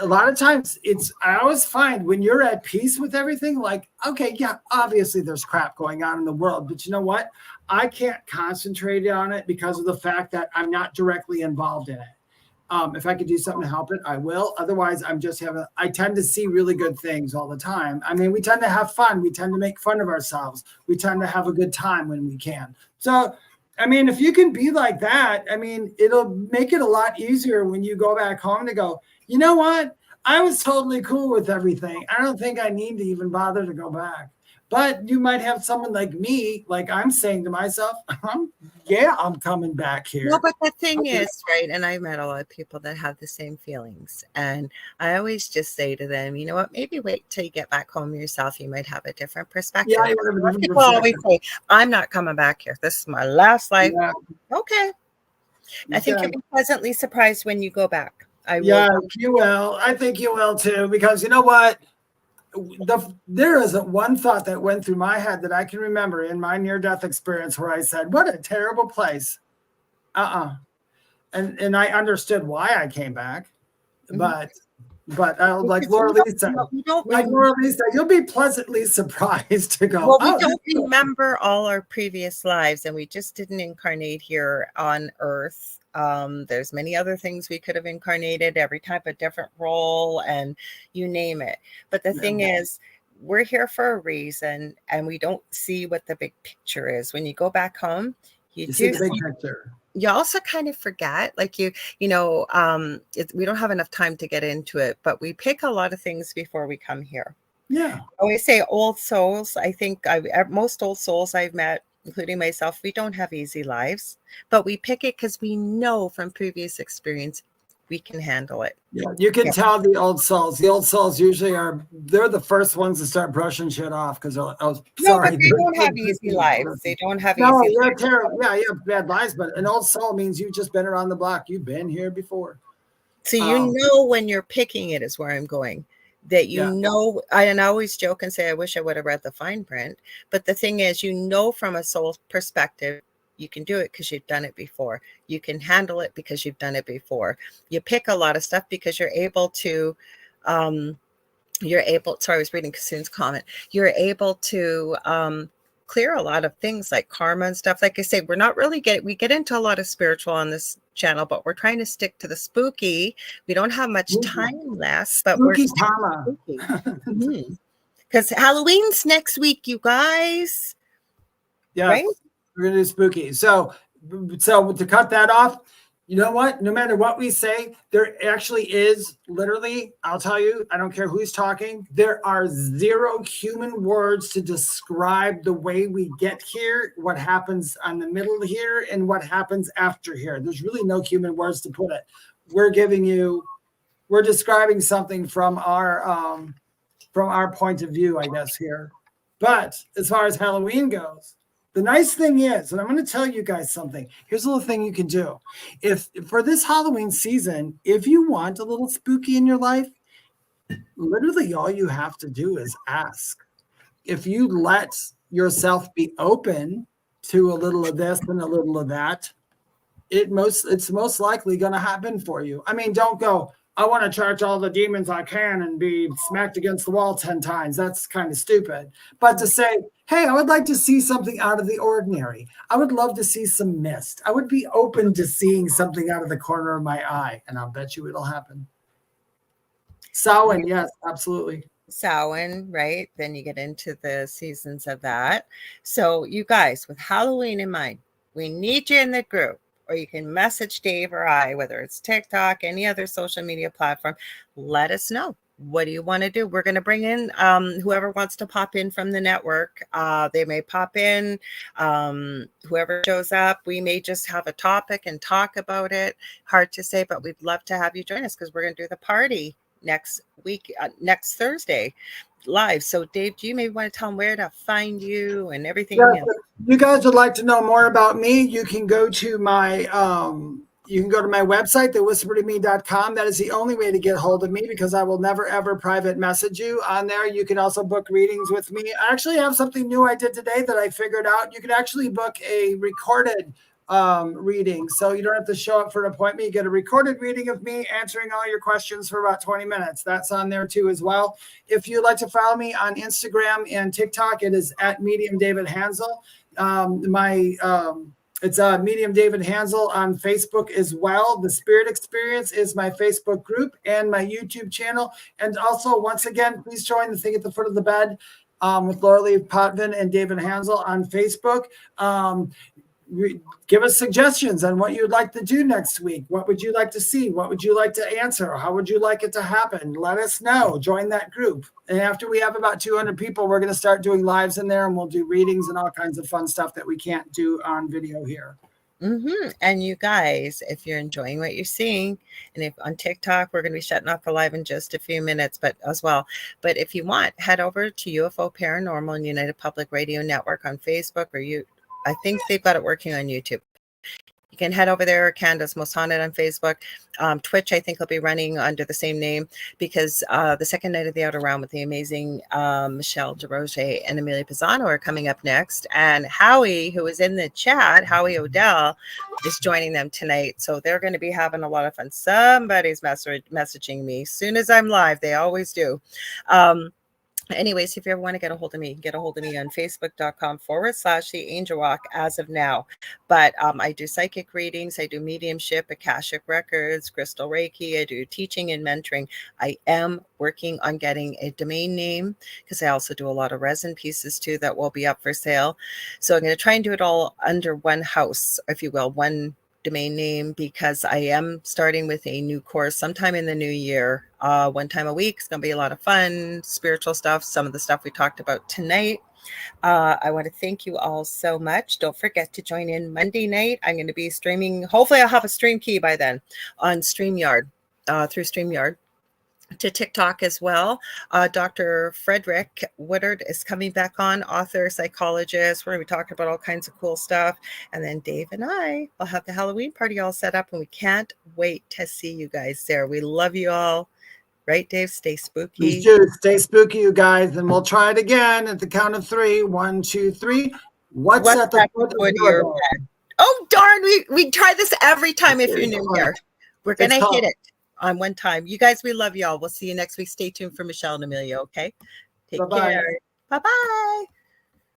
C: A lot of times I always find when you're at peace with everything, like, okay, yeah, obviously there's crap going on in the world, but you know what? I can't concentrate on it because of the fact that I'm not directly involved in it. If I could do something to help it, I will. Otherwise, I tend to see really good things all the time. I mean, we tend to have fun. We tend to make fun of ourselves. We tend to have a good time when we can. So, I mean, if you can be like that, I mean, it'll make it a lot easier when you go back home to go, you know what? I was totally cool with everything. I don't think I need to even bother to go back. But you might have someone like me, like I'm saying to myself, yeah, I'm coming back here.
B: No, but the thing is, right, and I've met a lot of people that have the same feelings. And I always just say to them, you know what, maybe wait till you get back home yourself. You might have a different perspective.
C: Yeah, you have a different
B: people always say, I'm not coming back here. This is my last life.
C: Yeah.
B: Okay. I think you'll be pleasantly surprised when you go back.
C: You will. I think you will too, because you know what? There isn't one thought that went through my head that I can remember in my near-death experience where I said, what a terrible place. And I understood why I came back. But like Lorilei said, you'll be pleasantly surprised to go.
B: Well, we don't remember all our previous lives, and we just didn't incarnate here on Earth. There's many other things we could have incarnated, every type of different role, and you name it. But the thing is, we're here for a reason, and we don't see what the big picture is. When you go back home, you see the big picture. You also kind of forget, like we don't have enough time to get into it, but we pick a lot of things before we come here.
C: Yeah.
B: I always say old souls. I think most old souls I've met, including myself, we don't have easy lives, but we pick it because we know from previous experience we can handle it.
C: Yeah, you can tell the old souls. The old souls usually they're the first ones to start brushing shit off because
B: but they don't have easy lives. They don't have easy lives.
C: Terrible. Yeah, you have bad lives, but an old soul means you've just been around the block. You've been here before.
B: So you know when you're picking it is where I'm going. That know, and I always joke and say, I wish I would have read the fine print. But the thing is, from a soul perspective, you can do it because you've done it before. You can handle it because you've done it before. You pick a lot of stuff because you're able to, sorry, I was reading Kasoon's comment. You're able to clear a lot of things like karma and stuff. Like I say, we're not really we get into a lot of spiritual on this channel, but we're trying to stick to the spooky. We don't have much time left, but
C: spooky karma.
B: Because Halloween's next week, you guys.
C: Yeah. Right? We're going to do spooky. So to cut that off, you know what? No matter what we say, there actually is literally, I'll tell you, I don't care who's talking, there are 0 human words to describe the way we get here, what happens on the middle here, and what happens after here. There's really no human words to put it. We're describing something from our point of view, I guess, here. But as far as Halloween goes, the nice thing is, and I'm going to tell you guys something. Here's a little thing you can do. If for this Halloween season, if you want a little spooky in your life, literally all you have to do is ask. If you let yourself be open to a little of this and a little of that, it's most likely going to happen for you. I mean, don't go, I want to charge all the demons I can and be smacked against the wall 10 times. That's kind of stupid. But to say, hey, I would like to see something out of the ordinary. I would love to see some mist. I would be open to seeing something out of the corner of my eye. And I'll bet you it'll happen. Samhain, yes, absolutely.
B: Samhain, right? Then you get into the seasons of that. So you guys, with Halloween in mind, we need you in the group. Or you can message Dave or I, whether it's TikTok, any other social media platform. Let us know. What do you want to do? We're going to bring in whoever wants to pop in from the network. They may pop in. Whoever shows up, we may just have a topic and talk about it. Hard to say, but we'd love to have you join us because we're going to do the party next week, next Thursday live. So Dave, do you maybe want to tell them where to find you and everything else?
C: You guys would like to know more about me, you can go to my website, thewhispertome.com. That is the only way to get hold of me because I will never ever private message you on there. You can also book readings with me. I actually have something new I did today that I figured out. You can actually book a recorded reading. So you don't have to show up for an appointment. You get a recorded reading of me answering all your questions for about 20 minutes. That's on there too as well. If you'd like to follow me on Instagram and TikTok, it is at Medium David Hanzel. It's Medium David Hanzel on Facebook as well. The Spirit Experience is my Facebook group and my YouTube channel. And also, once again, please join the Thing at the Foot of the Bed with Lorilei Potvin and David Hanzel on Facebook. give us suggestions on what you'd like to do next week. What would you like to see? What would you like to answer? How would you like it to happen? Let us know. Join that group. And after we have about 200 people, we're going to start doing lives in there, and we'll do readings and all kinds of fun stuff that we can't do on video here.
B: And you guys, if you're enjoying what you're seeing, and if on TikTok, we're going to be shutting off the live in just a few minutes, but as well. But if you want, head over to UFO Paranormal and United Public Radio Network on Facebook, or I think they've got it working on YouTube. You can head over there, Canada's Most Haunted on Facebook. Twitch, I think, will be running under the same name, because the second night of the Outer Realm with the amazing Michelle DeRoche and Amelia Pisano are coming up next. And Howie, who is in the chat, Howie Odell, is joining them tonight. So they're going to be having a lot of fun. Somebody's messaging me. As soon as I'm live, they always do. Anyways, if you ever want to get a hold of me, get a hold of me on facebook.com/The Angel Walk as of now. But I do psychic readings, I do mediumship, Akashic records, crystal Reiki, I do teaching and mentoring. I am working on getting a domain name, because I also do a lot of resin pieces too that will be up for sale. So I'm going to try and do it all under one house, if you will, one domain name, because I am starting with a new course sometime in the new year. 1 time a week. It's going to be a lot of fun, spiritual stuff, some of the stuff we talked about tonight. I want to thank you all so much. Don't forget to join in Monday night. I'm going to be streaming. Hopefully I'll have a stream key by then on StreamYard, through StreamYard, to TikTok as well. Dr. Frederick Woodard is coming back on, author, psychologist. We're going to be talking about all kinds of cool stuff. And then Dave and I will have the Halloween party all set up, and we can't wait to see you guys there. We love you all. Right, Dave? Stay spooky.
C: Please do. Stay spooky, you guys. And we'll try it again at the count of 3. 1, 2, 3. What's at the foot of your bed?
B: Oh, darn. We try this every time if you're new here. We're going to hit it on one time. You guys, we love y'all. We'll see you next week. Stay tuned for Michelle and Amelia, okay? Take care. Bye-bye.